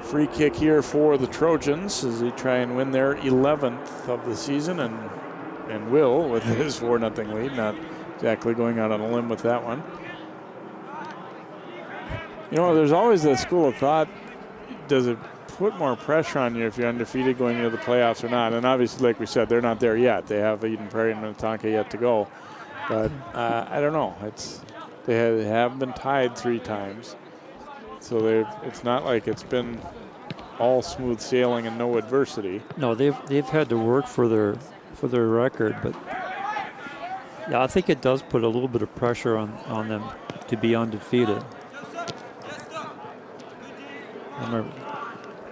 Free kick here for the Trojans as they try and win their 11th of the season and will with his 4-0 lead. Not exactly going out on a limb with that one. You know, there's always that school of thought, does it put more pressure on you if you're undefeated going into the playoffs or not? And obviously, like we said, they're not there yet. They have Eden Prairie and Minnetonka yet to go. But I don't know. They have been tied 3 times. So it's not like it's been all smooth sailing and no adversity. No, they've had to work for their record, but yeah, I think it does put a little bit of pressure on them to be undefeated. I remember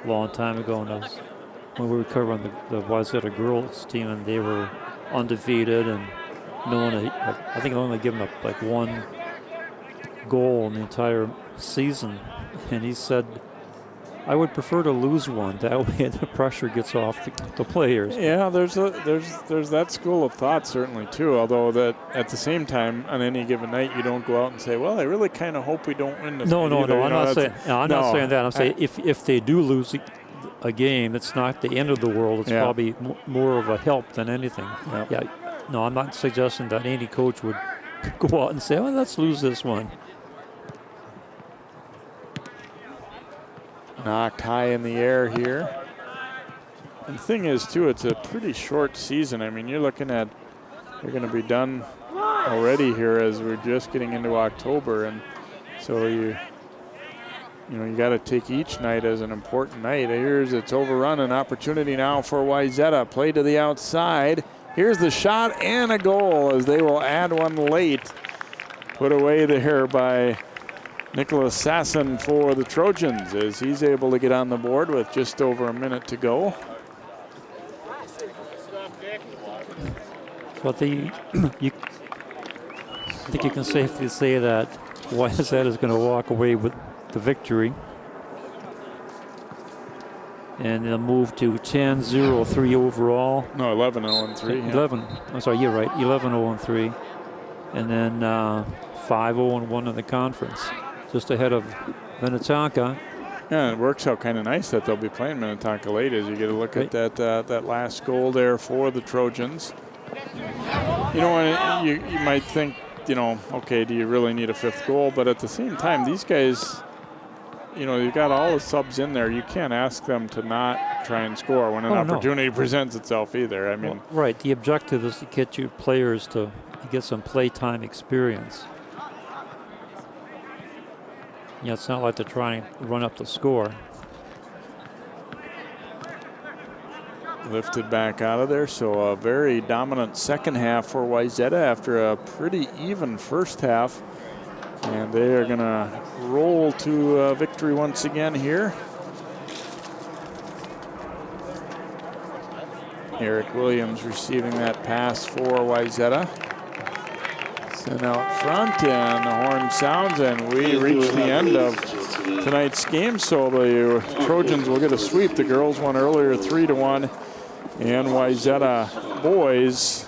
a long time ago when we were covering the Wayzata girls team, and they were undefeated, and I think only given up like 1 goal in the entire season. And he said, I would prefer to lose one. That way the pressure gets off the players. Yeah, there's that school of thought certainly too. Although that at the same time, on any given night, you don't go out and say, "Well, I really kind of hope we don't win this." No. I'm not saying that. I'm saying if they do lose a game, it's not the end of the world. It's probably more of a help than anything. Yeah. No, I'm not suggesting that any coach would go out and say, "Well, let's lose this one." Knocked high in the air here. And the thing is, too, it's a pretty short season. I mean, you're looking at, they're going to be done already here as we're just getting into October. And so you got to take each night as an important night. Here's it's overrun, an opportunity now for Wayzata. Play to the outside. Here's the shot and a goal as they will add one late. Put away there by Nicholas Sasson for the Trojans as he's able to get on the board with just over a minute to go. But I think you can safely say that Wayzata is going to walk away with the victory. And they'll move to 10-0-3 overall. No, 11-0-3. 11. I'm sorry, you're right. 11-0-3. And then 5-0-1 in the conference. Just ahead of Minnetonka. Yeah, it works out kind of nice that they'll be playing Minnetonka late as you get a look at that last goal there for the Trojans. You know, you might think, okay, do you really need a 5th goal? But at the same time, these guys, you've got all the subs in there. You can't ask them to not try and score when an opportunity presents itself either. I mean, right. The objective is to get your players to get some playtime experience. It's not like they're trying to run up the score. Lifted back out of there, so a very dominant second half for Wayzata after a pretty even first half. And they are going to roll to victory once again here. Eric Williams receiving that pass for Wayzata. Sent out front, and the horn sounds, and we reach the end of tonight's game. So the Trojans will get a sweep. The girls won earlier 3-1, and Wayzata boys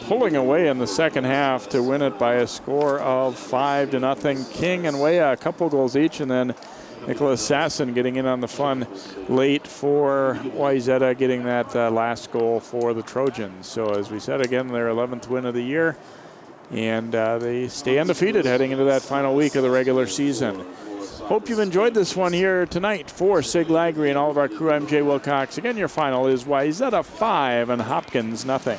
pulling away in the second half to win it by a score of 5-0. King and Weah a couple goals each, and then Nicholas Sasson getting in on the fun late for Wayzata, getting that last goal for the Trojans. So as we said, again, their 11th win of the year, and they stay undefeated heading into that final week of the regular season. Hope you've enjoyed this one here tonight. For Sig Lagry and all of our crew, I'm Jay Wilcox. Again, your final is Wayzata 5 and Hopkins 0.